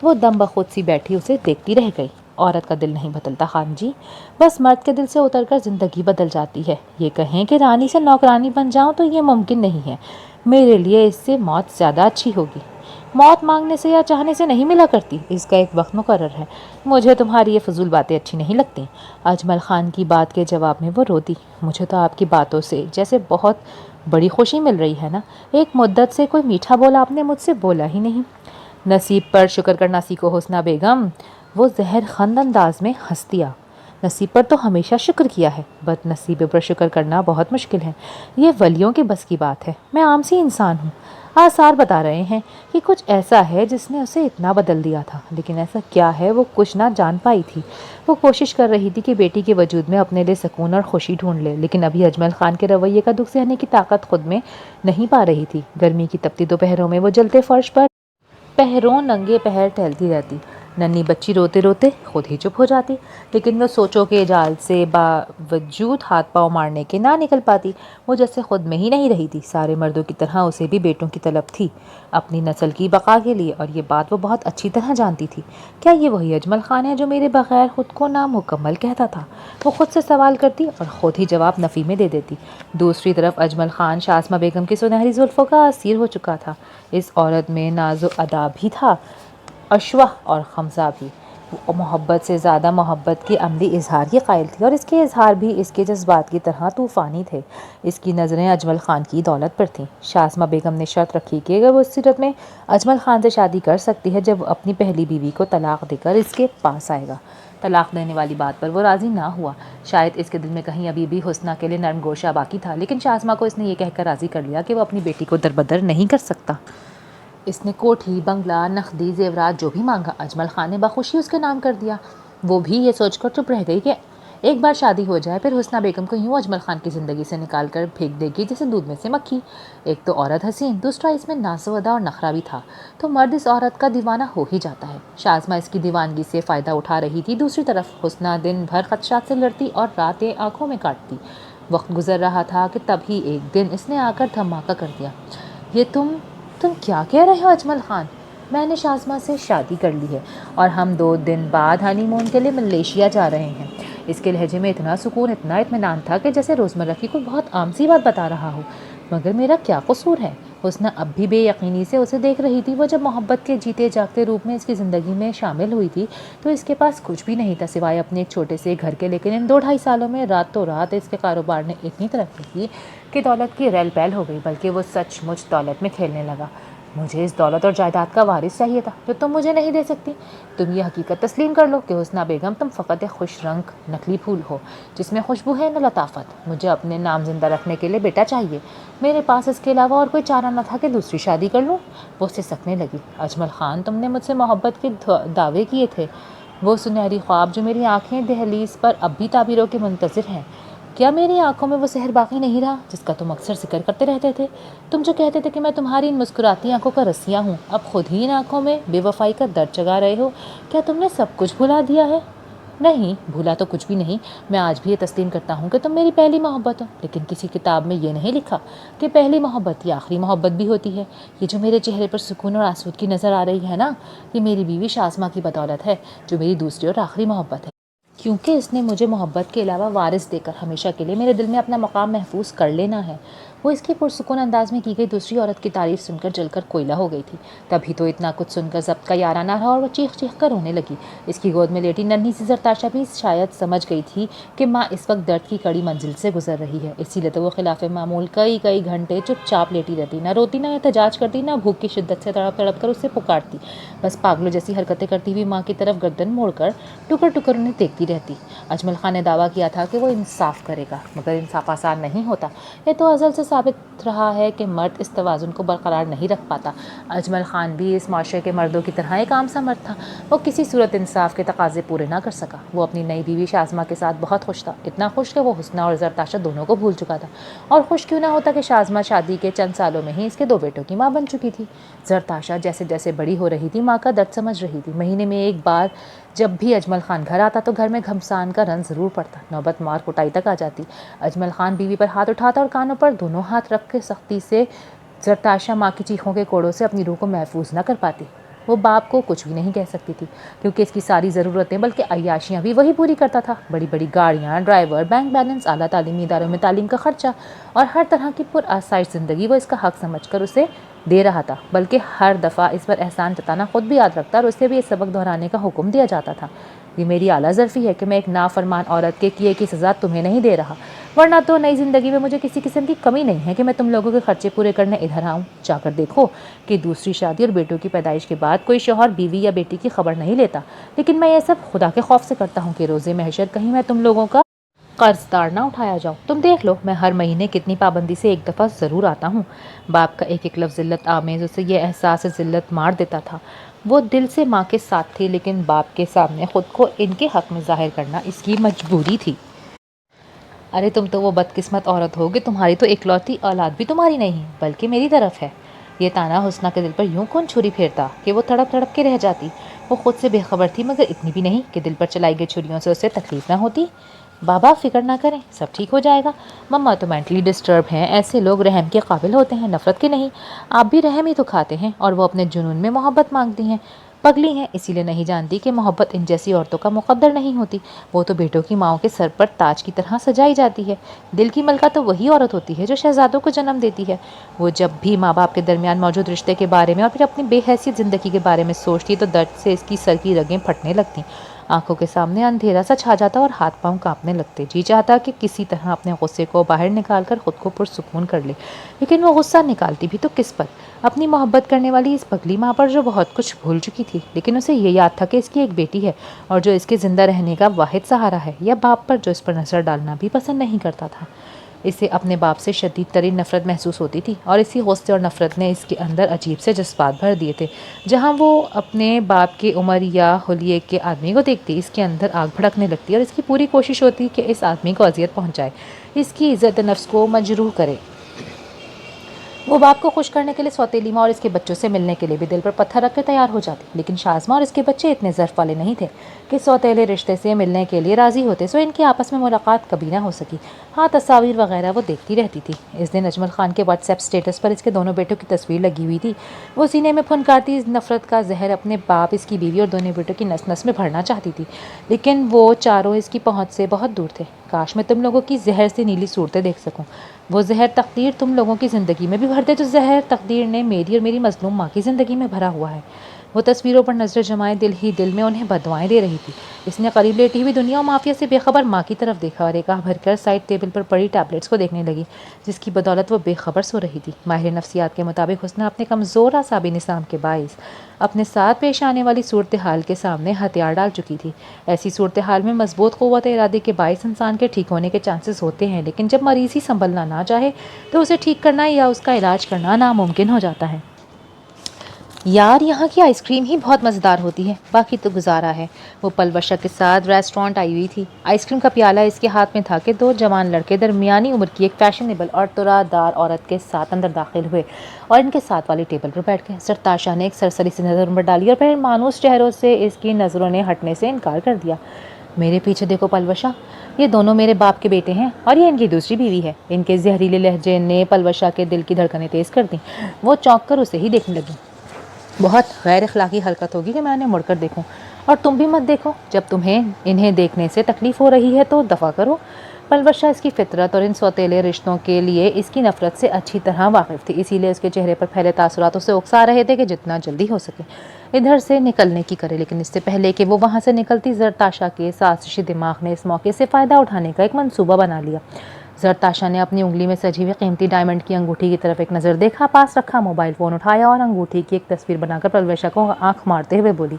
وہ دم بخود سی بیٹھی اسے دیکھتی رہ گئی۔ عورت کا دل نہیں بدلتا خان جی، بس مرد کے دل سے اتر کر زندگی بدل جاتی ہے۔ یہ کہیں کہ رانی سے نوکرانی بن جاؤں تو یہ ممکن نہیں ہے، میرے لیے اس سے موت زیادہ اچھی ہوگی۔ موت مانگنے سے یا چاہنے سے نہیں ملا کرتی، اس کا ایک وقت مقرر ہے۔ مجھے تمہاری یہ فضول باتیں اچھی نہیں لگتی۔ اجمل خان کی بات کے جواب میں وہ روتی، مجھے تو آپ کی باتوں سے جیسے بہت بڑی خوشی مل رہی ہے نا، ایک مدت سے کوئی میٹھا بولا آپ نے مجھ سے بولا ہی نہیں۔ نصیب پر شکر کرنا سیکھو حسنہ بیگم، وہ زہر خند انداز میں ہنس دیا۔ نصیب پر تو ہمیشہ شکر کیا ہے، بد نصیب پر شکر کرنا بہت مشکل ہے، یہ ولیوں کے بس کی بات ہے، میں عام سی انسان ہوں۔ آثار بتا رہے ہیں کہ کچھ ایسا ہے جس نے اسے اتنا بدل دیا تھا، لیکن ایسا کیا ہے وہ کچھ نہ جان پائی تھی۔ وہ کوشش کر رہی تھی کہ بیٹی کے وجود میں اپنے لیے سکون اور خوشی ڈھونڈ لے، لیکن ابھی اجمل خان کے رویے کا دکھ سہنے کی طاقت خود میں نہیں پا رہی تھی۔ گرمی کی تپتی دوپہروں میں وہ جلتے فرش پر پہروں ننگے پہر ٹہلتی رہتی، ننھی بچی روتے روتے خود ہی چپ ہو جاتی، لیکن وہ سوچوں کے جال سے باوجود ہاتھ پاؤں مارنے کے نہ نکل پاتی۔ وہ جیسے خود میں ہی نہیں رہی تھی، سارے مردوں کی طرح اسے بھی بیٹوں کی طلب تھی اپنی نسل کی بقا کے لیے، اور یہ بات وہ بہت اچھی طرح جانتی تھی۔ کیا یہ وہی اجمل خان ہے جو میرے بغیر خود کو نامکمل کہتا تھا؟ وہ خود سے سوال کرتی اور خود ہی جواب نفی میں دے دیتی۔ دوسری طرف اجمل خان شاسمہ بیگم کی سنہری زلفوں کا اسیر ہو چکا تھا۔ اس عورت میں ناز و ادا بھی تھا، اشوہ اور خمزہ بھی۔ وہ محبت سے زیادہ محبت کی عملی اظہار ہی قائل تھی، اور اس کے اظہار بھی اس کے جذبات کی طرح طوفانی تھے۔ اس کی نظریں اجمل خان کی دولت پر تھیں۔ شاسمہ بیگم نے شرط رکھی کہ اگر وہ اس صورت میں اجمل خان سے شادی کر سکتی ہے جب وہ اپنی پہلی بیوی کو طلاق دے کر اس کے پاس آئے گا۔ طلاق دینے والی بات پر وہ راضی نہ ہوا، شاید اس کے دل میں کہیں ابھی بھی حسنہ کے لیے نرم گوشہ باقی تھا، لیکن شاسمہ کو اس نے یہ کہہ کر راضی کر لیا کہ وہ اپنی بیٹی کو دربدر نہیں کر سکتا۔ اس نے کوٹھی، بنگلہ، نقدی زیورات جو بھی مانگا اجمل خان نے بخوشی اس کے نام کر دیا۔ وہ بھی یہ سوچ کر چپ رہ گئی کہ ایک بار شادی ہو جائے پھر حسنہ بیگم کو یوں اجمل خان کی زندگی سے نکال کر پھینک دے گی جیسے دودھ میں سے مکھی۔ ایک تو عورت حسین، دوسرا اس میں ناز و ادا اور نخرہ بھی تھا، تو مرد اس عورت کا دیوانہ ہو ہی جاتا ہے۔ شاسمہ اس کی دیوانگی سے فائدہ اٹھا رہی تھی، دوسری طرف حسنہ دن بھر خدشات سے لڑتی اور راتیں آنکھوں میں کاٹتی۔ وقت گزر رہا تھا کہ تبھی ایک دن اس نے آ کر دھماکہ کر دیا، یہ تم کیا کہہ رہے ہو اجمل خان؟ میں نے شاسمہ سے شادی کر لی ہے اور ہم 2 دن بعد ہنی مون کے لیے ملیشیا جا رہے ہیں۔ اس کے لہجے میں اتنا سکون، اتنا اطمینان تھا کہ جیسے روزمرہ کی کوئی بہت عام سی بات بتا رہا ہو۔ مگر میرا کیا قصور ہے؟ حسنہ اب بھی بے یقینی سے اسے دیکھ رہی تھی۔ وہ جب محبت کے جیتے جاگتے روپ میں اس کی زندگی میں شامل ہوئی تھی تو اس کے پاس کچھ بھی نہیں تھا سوائے اپنے ایک چھوٹے سے گھر کے، لیکن ان 2-2.5 سالوں میں راتوں رات اس کے کاروبار نے اتنی ترقی کی کہ دولت کی ریل پیل ہو گئی، بلکہ وہ سچ مچ دولت میں کھیلنے لگا۔ مجھے اس دولت اور جائیداد کا وارث چاہیے تھا جو تم مجھے نہیں دے سکتی۔ تم یہ حقیقت تسلیم کر لو کہ حسنہ بیگم تم فقط ایک خوش رنگ نقلی پھول ہو جس میں خوشبو ہے نہ لطافت۔ مجھے اپنے نام زندہ رکھنے کے لیے بیٹا چاہیے، میرے پاس اس کے علاوہ اور کوئی چارہ نہ تھا کہ دوسری شادی کر لوں۔ وہ سسکنے لگی، اجمل خان تم نے مجھ سے محبت کے دعوے کیے تھے، وہ سنہری خواب جو میری آنکھیں دہلیز پر اب بھی تعبیروں کے منتظر ہیں، کیا میری آنکھوں میں وہ سحر باقی نہیں رہا جس کا تم اکثر ذکر کرتے رہتے تھے؟ تم جو کہتے تھے کہ میں تمہاری ان مسکراتی آنکھوں کا رسیا ہوں، اب خود ہی ان آنکھوں میں بے وفائی کا درد جگا رہے ہو۔ کیا تم نے سب کچھ بھلا دیا ہے؟ نہیں، بھولا تو کچھ بھی نہیں۔ میں آج بھی یہ تسلیم کرتا ہوں کہ تم میری پہلی محبت ہو، لیکن کسی کتاب میں یہ نہیں لکھا کہ پہلی محبت یا آخری محبت بھی ہوتی ہے۔ یہ جو میرے چہرے پر سکون اور آسودگی نظر آ رہی ہے نا، یہ میری بیوی شاسمہ کی بدولت ہے جو میری دوسری اور آخری محبت ہے، کیونکہ اس نے مجھے محبت کے علاوہ وارث دے کر ہمیشہ کے لیے میرے دل میں اپنا مقام محفوظ کر لینا ہے۔ وہ اس کی پرسکون انداز میں کی گئی دوسری عورت کی تعریف سن کر جل کر کوئلہ ہو گئی تھی۔ تبھی تو اتنا کچھ سن کر ضبط کا یارہ نہ رہا اور وہ چیخ چیخ کر رونے لگی۔ اس کی گود میں لیٹی ننھی سی زرتاشا بھی شاید سمجھ گئی تھی کہ ماں اس وقت درد کی کڑی منزل سے گزر رہی ہے، اسی لیے تو وہ خلاف معمول کئی گھنٹے چپ چاپ لیٹی رہتی، نہ روتی، نہ احتجاج کرتی، نہ بھوک کی شدت سے تڑپ تڑپ کر اسے پکارتی، بس پاگلوں جیسی حرکتیں کرتی ہوئی ماں کی طرف گردن موڑ کر ٹکر ٹکر انہیں دیکھتی رہتی۔ اجمل خان نے دعویٰ کیا تھا کہ وہ انصاف کرے گا، مگر انصاف آسان نہیں ہوتا، یہ تو ازل سے ثابت رہا ہے کہ مرد اس توازن کو برقرار نہیں رکھ پاتا۔ اجمل خان بھی اس معاشرے کے مردوں کی طرح ایک عام سا مرد تھا۔ وہ کسی صورت انصاف کے تقاضے پورے نہ کر سکا۔ وہ اپنی نئی بیوی شازمہ کے ساتھ بہت خوش تھا، اتنا خوش کہ وہ حسنہ اور زرتاشا دونوں کو بھول چکا تھا۔ اور خوش کیوں نہ ہوتا کہ شازمہ شادی کے چند سالوں میں ہی اس کے 2 بیٹوں کی ماں بن چکی تھی۔ زرتاشا جیسے جیسے بڑی ہو رہی تھی، ماں کا درد سمجھ رہی تھی۔ مہینے میں ایک بار جب بھی اجمل خان گھر آتا تو گھر میں گھمسان کا رنج ضرور پڑتا، نوبت مار کٹائی تک آ جاتی۔ اجمل خان بیوی پر ہاتھ اٹھاتا اور کانوں پر دونوں ہاتھ رکھ کے سختی سے۔ زرتاشا ماں کی چیخوں کے کوڑوں سے اپنی روح کو محفوظ نہ کر پاتی۔ وہ باپ کو کچھ بھی نہیں کہہ سکتی تھی کیونکہ اس کی ساری ضرورتیں بلکہ عیاشیاں بھی وہی پوری کرتا تھا۔ بڑی بڑی گاڑیاں، ڈرائیور، بینک بیلنس، اعلیٰ تعلیمی اداروں میں تعلیم کا خرچہ اور ہر طرح کی پرآسائش زندگی وہ اس کا حق سمجھ کر اسے دے رہا تھا، بلکہ ہر دفعہ اس پر احسان جتانا خود بھی یاد رکھتا اور اسے بھی یہ سبق دہرانے کا حکم دیا جاتا تھا۔ یہ میری اعلیٰ ظرفی ہے کہ میں ایک نافرمان عورت کے کیے کی سزا تمہیں نہیں دے رہا، ورنہ تو نئی زندگی میں مجھے کسی قسم کی کمی نہیں ہے کہ میں تم لوگوں کے خرچے پورے کرنے ادھر آؤں۔ جا کر دیکھو کہ دوسری شادی اور بیٹوں کی پیدائش کے بعد کوئی شوہر بیوی یا بیٹی کی خبر نہیں لیتا، لیکن میں یہ سب خدا کے خوف سے کرتا ہوں کہ روزے محشر کہیں میں تم لوگوں کا قرض دار نہ اٹھایا جاؤ۔ تم دیکھ لو، میں ہر مہینے کتنی پابندی سے ایک دفعہ ضرور آتا ہوں۔ باپ کا ایک ایک لفظ ذلت آمیز اسے یہ احساس ذلت مار دیتا تھا۔ وہ دل سے ماں کے ساتھ تھی، لیکن باپ کے سامنے خود کو ان کے حق میں ظاہر کرنا اس کی مجبوری تھی۔ ارے تم تو وہ بدقسمت عورت ہو کہ تمہاری تو اکلوتی اولاد بھی تمہاری نہیں بلکہ میری طرف ہے۔ یہ طعنہ حسنہ کے دل پر یوں کون چھری پھیرتا کہ وہ تڑپ تڑپ کے رہ جاتی۔ وہ خود سے بے خبر تھی، مگر اتنی بھی نہیں کہ دل پر چلائی گئی چھریوں سے اسے تکلیف نہ ہوتی۔ بابا فکر نہ کریں، سب ٹھیک ہو جائے گا۔ مما تو مینٹلی ڈسٹرب ہیں، ایسے لوگ رحم کے قابل ہوتے ہیں، نفرت کے نہیں۔ آپ بھی رحم ہی تو کھاتے ہیں، اور وہ اپنے جنون میں محبت مانگتی ہیں۔ پگلی ہیں، اسی لیے نہیں جانتی کہ محبت ان جیسی عورتوں کا مقدر نہیں ہوتی۔ وہ تو بیٹوں کی ماؤں کے سر پر تاج کی طرح سجائی جاتی ہے۔ دل کی ملکہ تو وہی عورت ہوتی ہے جو شہزادوں کو جنم دیتی ہے۔ وہ جب بھی ماں باپ کے درمیان موجود رشتے کے بارے میں اور پھر اپنی بے حیثیت زندگی کے بارے میں سوچتی تو درد سے اس کی سر کی رگیں پھٹنے لگتی، آنکھوں کے سامنے اندھیرا سا چھا جاتا اور ہاتھ پاؤں کانپنے لگتے۔ جی چاہتا کہ کسی طرح اپنے غصے کو باہر نکال کر خود کو پرسکون کر لے، لیکن وہ غصہ نکالتی بھی تو کس پر؟ اپنی محبت کرنے والی اس پگلی ماں پر جو بہت کچھ بھول چکی تھی، لیکن اسے یہ یاد تھا کہ اس کی ایک بیٹی ہے اور جو اس کے زندہ رہنے کا واحد سہارا ہے، یا باپ پر جو اس پر نظر ڈالنا بھی پسند نہیں کرتا تھا۔ اسے اپنے باپ سے شدید ترین نفرت محسوس ہوتی تھی، اور اسی غصے اور نفرت نے اس کے اندر عجیب سے جذبات بھر دیے تھے۔ جہاں وہ اپنے باپ کے عمر یا حلیے کے آدمی کو دیکھتی، اس کے اندر آگ بھڑکنے لگتی اور اس کی پوری کوشش ہوتی کہ اس آدمی کو اذیت پہنچائے، اس کی عزت نفس کو مجروح کرے۔ وہ باپ کو خوش کرنے کے لیے سوتیلی ماں اور اس کے بچوں سے ملنے کے لیے بھی دل پر پتھر رکھ کے تیار ہو جاتی، لیکن شازمہ اور اس کے بچے اتنے ظرف والے نہیں تھے کہ سوتیلے رشتے سے ملنے کے لیے راضی ہوتے، سو ان کی آپس میں ملاقات کبھی نہ ہو سکی۔ ہاں، تصاویر وغیرہ وہ دیکھتی رہتی تھی۔ اس دن اجمل خان کے واٹس ایپ سٹیٹس پر اس کے دونوں بیٹوں کی تصویر لگی ہوئی تھی۔ وہ سینے میں پھنکارتی نفرت کا زہر اپنے باپ، اس کی بیوی اور دونوں بیٹوں کی نس نس میں بھرنا چاہتی تھی، لیکن وہ چاروں اس کی پہنچ سے بہت دور تھے۔ کاش میں تم لوگوں کی زہر سے نیلی صورتیں دیکھ سکوں۔ وہ زہر تقدیر تم لوگوں کی زندگی میں بھی بھر دے جو زہر تقدیر نے میری اور میری مظلوم ماں کی زندگی میں بھرا ہوا ہے۔ وہ تصویروں پر نظر جمائے دل ہی دل میں انہیں بددعائیں دے رہی تھی۔ اس نے قریب لیٹی ہوئی دنیا و مافیا سے بے خبر ماں کی طرف دیکھا اور ایک آہ بھر کر سائڈ ٹیبل پر پڑی ٹیبلٹس کو دیکھنے لگی، جس کی بدولت وہ بے خبر سو رہی تھی۔ ماہر نفسیات کے مطابق حسنہ اپنے کمزور اعصابی نظام کے باعث اپنے ساتھ پیش آنے والی صورتحال کے سامنے ہتھیار ڈال چکی تھی۔ ایسی صورتحال میں مضبوط قوت ارادے کے باعث انسان کے ٹھیک ہونے کے چانسز ہوتے ہیں، لیکن جب مریض ہی سنبھلنا نہ چاہے تو اسے ٹھیک کرنا یا اس کا علاج کرنا ناممکن ہو جاتا ہے۔ یار، یہاں کی آئس کریم ہی بہت مزیدار ہوتی ہے، باقی تو گزارا ہے۔ وہ پلوشا کے ساتھ ریسٹورانٹ آئی ہوئی تھی۔ آئس کریم کا پیالہ اس کے ہاتھ میں تھا کہ 2 جوان لڑکے درمیانی عمر کی ایک فیشنیبل اور ترا دار عورت کے ساتھ اندر داخل ہوئے اور ان کے ساتھ والی ٹیبل پر بیٹھ گئے۔ زرتاشا نے ایک سرسری سی نظر ان پر ڈالی اور پھر مانوس چہروں سے اس کی نظروں نے ہٹنے سے انکار کر دیا۔ میرے پیچھے دیکھو پلوشا، یہ دونوں میرے باپ کے بیٹے ہیں اور یہ ان کی دوسری بیوی ہے۔ ان کے زہریلے لہجے نے پلوشا کے دل کی دھڑکنیں تیز کر دیں۔ وہ چونک کر اسے ہی دیکھنے لگی۔ بہت غیر اخلاقی حرکت ہوگی کہ میں انہیں مڑ کر دیکھوں، اور تم بھی مت دیکھو۔ جب تمہیں انہیں دیکھنے سے تکلیف ہو رہی ہے تو دفع کرو۔ پلوشا اس کی فطرت اور ان سوتیلے رشتوں کے لیے اس کی نفرت سے اچھی طرح واقف تھی، اسی لیے اس کے چہرے پر پھیلے تاثرات اسے اکسا رہے تھے کہ جتنا جلدی ہو سکے ادھر سے نکلنے کی کرے، لیکن اس سے پہلے کہ وہ وہاں سے نکلتی، زرتاشا کے سازشی دماغ نے اس موقع سے فائدہ اٹھانے کا ایک منصوبہ بنا لیا۔ زرتاشا نے اپنی انگلی میں سجی ہوئی قیمتی ڈائمنڈ کی انگوٹھی کی طرف ایک نظر دیکھا، پاس رکھا موبائل فون اٹھایا اور انگوٹھی کی ایک تصویر بنا کر پلوشا کو آنکھ مارتے ہوئے بولی،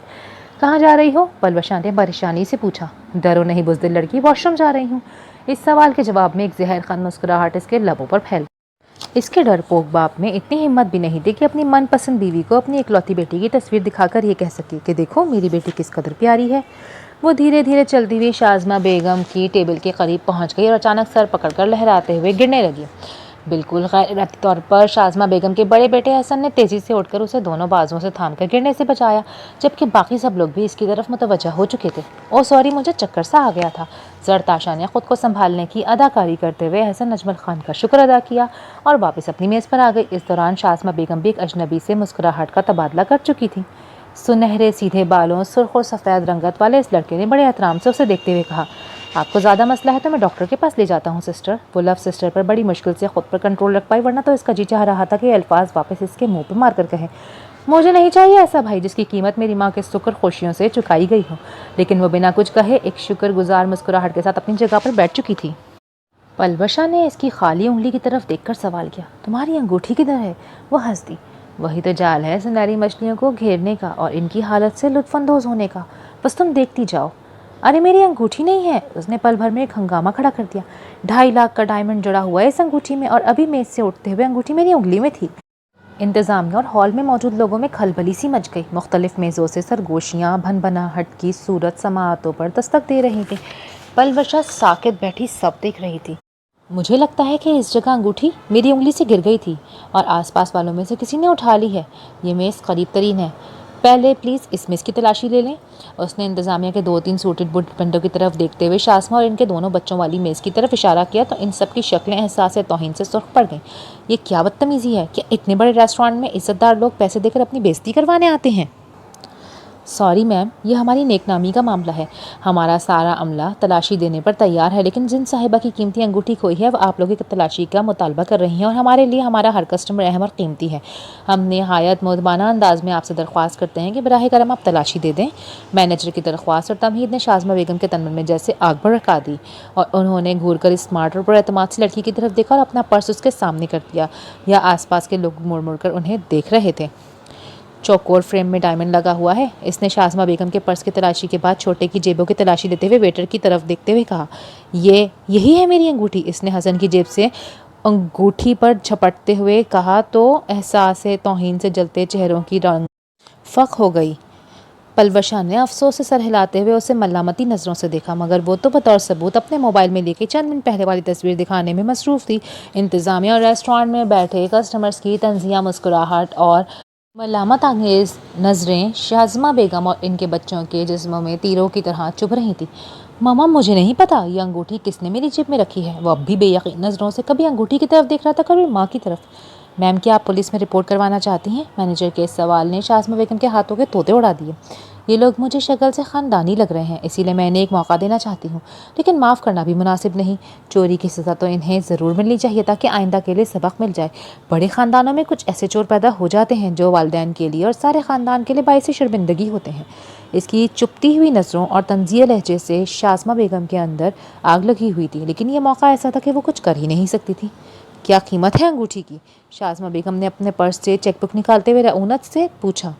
کہاں جا رہی ہو؟ پلوشا نے پریشانی سے پوچھا۔ ڈرو نہیں بزدل لڑکی، واش روم جا رہی ہوں۔ اس سوال کے جواب میں ایک زہر خند مسکراہٹ اس کے لبوں پر پھیل اس کے ڈرپوک باپ میں اتنی ہمت بھی نہیں تھی کہ اپنی من پسند بیوی کو اپنی اکلوتی بیٹی کی تصویر دکھا کر یہ کہہ سکے کہ دیکھو میری بیٹی کس قدر پیاری ہے۔ وہ دھیرے دھیرے چلتی ہوئی شازمہ بیگم کی ٹیبل کے قریب پہنچ گئی اور اچانک سر پکڑ کر لہراتے ہوئے گرنے لگی۔ بالکل غیر ارادی طور پر شازمہ بیگم کے بڑے بیٹے حسن نے تیزی سے اٹھ کر اسے دونوں بازوؤں سے تھام کر گرنے سے بچایا، جبکہ باقی سب لوگ بھی اس کی طرف متوجہ ہو چکے تھے۔ او سوری، مجھے چکر سا آ گیا تھا۔ زرتاشا نے خود کو سنبھالنے کی اداکاری کرتے ہوئے حسن اجمل خان کا شکر ادا کیا اور واپس اپنی میز پر آ گئی۔ اس دوران شازمہ بیگم بھی ایک اجنبی سے مسکراہٹ کا تبادلہ کر چکی تھی۔ سنہرے سیدھے بالوں، سرخ اور سفید رنگت والے اس لڑکے نے بڑے احترام سے اسے دیکھتے ہوئے کہا، آپ کو زیادہ مسئلہ ہے تو میں ڈاکٹر کے پاس لے جاتا ہوں سسٹر۔ وہ لفظ سسٹر پر بڑی مشکل سے خود پر کنٹرول رکھ پائی، ورنہ تو اس کا جی چاہ رہا تھا کہ یہ الفاظ واپس اس کے منہ پہ مار کر کہے، مجھے نہیں چاہیے ایسا بھائی جس کی قیمت میری ماں کے سکر خوشیوں سے چکائی گئی ہو۔ لیکن وہ بنا کچھ کہے ایک شکر گزار مسکراہٹ کے ساتھ اپنی جگہ پر بیٹھ چکی تھی۔ پلوشا نے اس کی خالی انگلی کی طرف دیکھ کر سوال کیا، تمہاری انگوٹھی کدھر ہے؟ وہ ہنس دی، وہی تو جال ہے سنہری مچھلیوں کو گھیرنے کا اور ان کی حالت سے لطف اندوز ہونے کا، بس تم دیکھتی جاؤ۔ ارے میری انگوٹھی نہیں ہے، اس نے پل بھر میں ایک ہنگامہ کھڑا کر دیا۔ 2.5 لاکھ کا ڈائمنڈ جڑا ہوا ہے اس انگوٹھی میں، اور ابھی میز سے اٹھتے ہوئے انگوٹھی میری انگلی میں تھی۔ انتظامیہ اور ہال میں موجود لوگوں میں کھلبلی سی مچ گئی۔ مختلف میزوں سے سرگوشیاں بھنبھناہٹ کی صورت سماعتوں پر دستک دے رہی تھیں۔ پلوشا ساکت بیٹھی سب دیکھ رہی تھی۔ مجھے لگتا ہے کہ اس جگہ انگوٹھی میری انگلی سے گر گئی تھی اور آس پاس والوں میں سے کسی نے اٹھا لی ہے۔ یہ میز قریب ترین ہے، پہلے پلیز اس میز کی تلاشی لے لیں۔ اس نے انتظامیہ کے 2-3 سوٹڈ بوٹ بندوں کی طرف دیکھتے ہوئے شازمہ اور ان کے دونوں بچوں والی میز کی طرف اشارہ کیا تو ان سب کی شکلیں احساس توہین سے سرخ پڑ گئیں۔ یہ کیا بدتمیزی ہے؟ کیا اتنے بڑے ریسٹورانٹ میں عزت دار لوگ پیسے دے کر اپنی بےزتی کروانے آتے ہیں؟ سوری میم، یہ ہماری نیک نامی کا معاملہ ہے۔ ہمارا سارا عملہ تلاشی دینے پر تیار ہے، لیکن جن صاحبہ کی قیمتی انگوٹھی کھوئی ہے وہ آپ لوگوں کی تلاشی کا مطالبہ کر رہی ہیں اور ہمارے لیے ہمارا ہر کسٹمر اہم اور قیمتی ہے۔ ہم نہایت مؤدبانہ انداز میں آپ سے درخواست کرتے ہیں کہ براہ کرم آپ تلاشی دے دیں۔ مینیجر کی درخواست اور تمہید نے شازمہ بیگم کے تن من میں جیسے آگ بھڑکا دی اور انہوں نے گھور کر اسمارٹ اور پراعتماد سی لڑکی کی طرف دیکھا اور اپنا پرس اس کے سامنے کر دیا، یا آس پاس کے لوگ مڑ مڑ کر انہیں دیکھ رہے تھے۔ چوکور فریم میں ڈائمنڈ لگا ہوا ہے، اس نے شازمہ بیگم کے پرس کی تلاشی کے بعد چھوٹے کی جیبوں کی تلاشی لیتے ہوئے ویٹر کی طرف دیکھتے ہوئے کہا، یہی ہے میری انگوٹھی۔ اس نے حسن کی جیب سے انگوٹھی پر جھپٹتے ہوئے کہا تو احساس توہین سے جلتے چہروں کی رنگ فق ہو گئی۔ پلوشا نے افسوس سے سر ہلاتے ہوئے اسے ملامتی نظروں سے دیکھا، مگر وہ تو بطور ثبوت اپنے موبائل میں لے کے چند منٹ پہلے والی تصویر دکھانے میں مصروف تھی۔ انتظامیہ اور ریسٹورانٹ میں بیٹھے کسٹمرز کی طنزیہ مسکراہٹ اور ملامت آمیز نظریں شازمہ بیگم اور ان کے بچوں کے جسموں میں تیروں کی طرح چبھ رہی تھی۔ ماما مجھے نہیں پتا یہ انگوٹھی کس نے میری جیب میں رکھی ہے۔ وہ اب بھی بے یقین نظروں سے کبھی انگوٹھی کی طرف دیکھ رہا تھا، کبھی ماں کی طرف۔ میم کیا آپ پولیس میں رپورٹ کروانا چاہتی ہیں؟ مینیجر کے اس سوال نے شازمہ بیگم کے ہاتھوں کے طوطے اڑا دیے۔ یہ لوگ مجھے شکل سے خاندانی لگ رہے ہیں، اسی لیے میں انہیں ایک موقع دینا چاہتی ہوں، لیکن معاف کرنا بھی مناسب نہیں۔ چوری کی سزا تو انہیں ضرور ملنی چاہیے تاکہ آئندہ کے لیے سبق مل جائے۔ بڑے خاندانوں میں کچھ ایسے چور پیدا ہو جاتے ہیں جو والدین کے لیے اور سارے خاندان کے لیے باعث شرمندگی ہوتے ہیں۔ اس کی چپتی ہوئی نظروں اور طنزیہ لہجے سے شازمہ بیگم کے اندر آگ لگی ہوئی تھی، لیکن یہ موقع ایسا تھا کہ وہ کچھ کر ہی نہیں سکتی تھی۔ کیا قیمت ہے انگوٹھی کی؟ شازمہ بیگم نے اپنے پرس سے چیک بک نکالتے ہوئے رعونت سے پوچھا۔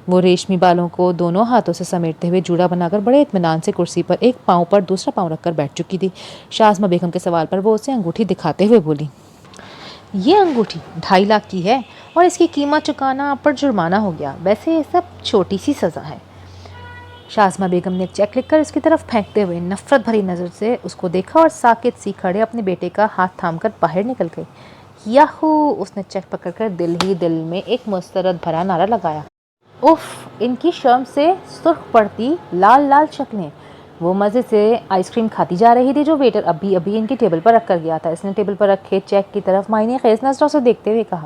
وہ ریشمی بالوں کو دونوں ہاتھوں سے سمیٹتے ہوئے جوڑا بنا کر بڑے اطمینان سے کرسی پر ایک پاؤں پر دوسرا پاؤں رکھ کر بیٹھ چکی تھی۔ شازمہ بیگم کے سوال پر وہ اسے انگوٹھی دکھاتے ہوئے بولی، یہ انگوٹھی 2.5 لاکھ کی ہے اور اس کی قیمت چکانا آپ پر جرمانہ ہو گیا۔ ویسے یہ سب چھوٹی سی سزا ہے۔ شازمہ بیگم نے ایک چیک لکھ کر اس کی طرف پھینکتے ہوئے نفرت بھری نظر سے اس کو دیکھا اور ساکت سی کھڑے اپنے بیٹے کا ہاتھ تھام کر باہر نکل گئی۔ یاہو! اس نے چیک پکڑ کر دل ہی دل میں ایک مسرت بھرا نعرہ لگایا۔ اف! ان کی شرم سے سرخ پڑتی لال لال شکلیں۔ وہ مزے سے آئس کریم کھاتی جا رہی تھی جو ویٹر ابھی ان کی ٹیبل پر رکھ کر گیا تھا۔ اس نے ٹیبل پر رکھے چیک کی طرف معنی خیز نظروں سے دیکھتے ہوئے کہا،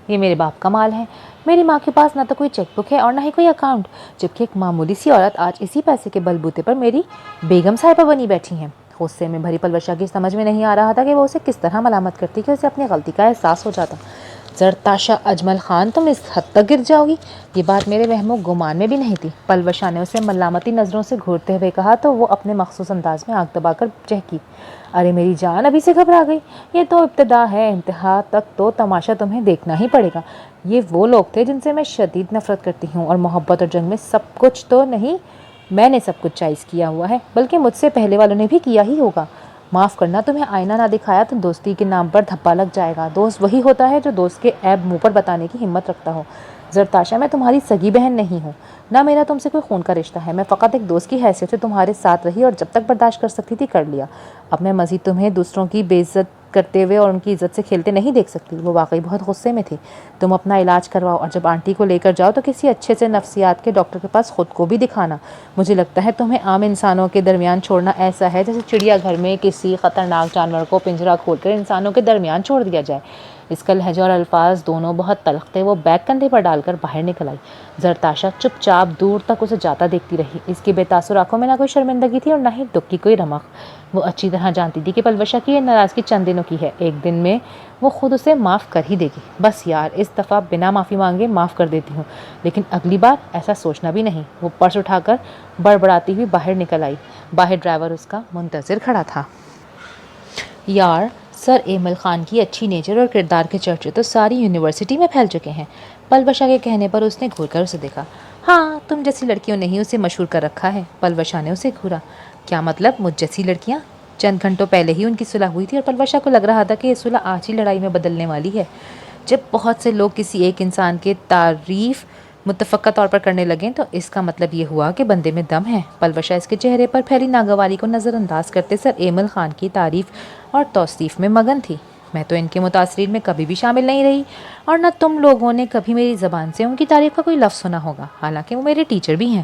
یہ میرے باپ کا مال ہے۔ میری ماں کے پاس نہ تو کوئی چیک بک ہے اور نہ ہی کوئی اکاؤنٹ، جبکہ ایک معمولی سی عورت آج اسی پیسے کے بل بوتے پر میری بیگم صاحبہ بنی بیٹھی ہیں۔ غصے میں بھری پلوشا کی سمجھ میں نہیں آ رہا تھا کہ وہ اسے کس طرح ملامت کرتی کہ اسے اپنی غلطی کا احساس ہو جاتا۔ زرتاشا اجمل خان، تم اس حد تک گر جاؤ گی؟ یہ بات میرے وہم و گمان میں بھی نہیں تھی۔ پلوشا نے اسے ملامتی نظروں سے گھورتے ہوئے کہا تو وہ اپنے مخصوص انداز میں آنکھ دبا کر چہکی، ارے میری جان ابھی سے گھبرا گئی؟ یہ تو ابتدا ہے، انتہا تک تو تماشا تمہیں دیکھنا ہی پڑے گا۔ یہ وہ لوگ تھے جن سے میں شدید نفرت کرتی ہوں، اور محبت اور جنگ میں سب کچھ تو نہیں، میں نے سب کچھ چائز کیا ہوا ہے، بلکہ مجھ سے پہلے والوں نے بھی کیا ہی ہوگا۔ معاف کرنا، تمہیں آئینہ نہ دکھایا تو دوستی کے نام پر دھبا لگ جائے گا۔ دوست وہی ہوتا ہے جو دوست کے عیب منہ پر بتانے کی ہمت رکھتا ہو۔ زرتاشا، میں تمہاری سگی بہن نہیں ہوں، نہ میرا تم سے کوئی خون کا رشتہ ہے۔ میں فقط ایک دوست کی حیثیت سے تمہارے ساتھ رہی اور جب تک برداشت کر سکتی تھی کر لیا۔ اب میں مزید تمہیں دوسروں کی بے عزت کرتے ہوئے اور ان کی عزت سے کھیلتے نہیں دیکھ سکتی۔ وہ واقعی بہت غصے میں تھی۔ تم اپنا علاج کرواؤ اور جب آنٹی کو لے کر جاؤ تو کسی اچھے سے نفسیات کے ڈاکٹر کے پاس خود کو بھی دکھانا۔ مجھے لگتا ہے تمہیں عام انسانوں کے درمیان چھوڑنا ایسا ہے جیسے چڑیا گھر میں کسی خطرناک جانور کو پنجرہ کھول کر انسانوں کے درمیان چھوڑ دیا جائے۔ اس کا لہجہ اور الفاظ دونوں بہت تلخ تھے۔ وہ بیگ کندھے پر ڈال کر باہر نکل آئی۔ زرتاشا چپ چاپ دور تک اسے جاتا دیکھتی رہی۔ اس کی بے تاثر آنکھوں میں نہ کوئی شرمندگی تھی اور نہ ہی دکھ کی کوئی رمق۔ وہ اچھی طرح جانتی تھی کہ پلوشا کی یہ ناراضگی چند دنوں کی ہے، ایک دن میں وہ خود اسے معاف کر ہی دے گی۔ بس یار، اس دفعہ بنا معافی مانگے معاف کر دیتی ہوں، لیکن اگلی بار ایسا سوچنا بھی نہیں۔ وہ پرس اٹھا کر بڑبڑاتی ہوئی باہر نکل آئی۔ باہر ڈرائیور اس کا منتظر کھڑا تھا۔ یار، سر ایمل خان کی اچھی نیچر اور کردار کے چرچے تو ساری یونیورسٹی میں پھیل چکے ہیں۔ پلوشا کے کہنے پر اس نے گھور کر اسے دیکھا۔ ہاں، تم جیسی لڑکیوں نے ہی اسے مشہور کر رکھا ہے۔ پلوشا نے اسے گھورا۔ کیا مطلب، مجھ جیسی لڑکیاں؟ چند گھنٹوں پہلے ہی ان کی صلح ہوئی تھی اور پلوشا کو لگ رہا تھا کہ یہ صلح آج ہی لڑائی میں بدلنے والی ہے۔ جب بہت سے لوگ کسی ایک انسان کی تعریف متفقہ طور پر کرنے لگیں تو اس کا مطلب یہ ہوا کہ بندے میں دم ہے۔ پلوشا اس کے چہرے پر پھیلی ناگواری کو نظر انداز کرتے سر ایمل خان کی تعریف اور توصیف میں مگن تھی۔ میں تو ان کے متاثرین میں کبھی بھی شامل نہیں رہی اور نہ تم لوگوں نے کبھی میری زبان سے ان کی تعریف کا کوئی لفظ سنا ہوگا، حالانکہ وہ میرے ٹیچر بھی ہیں۔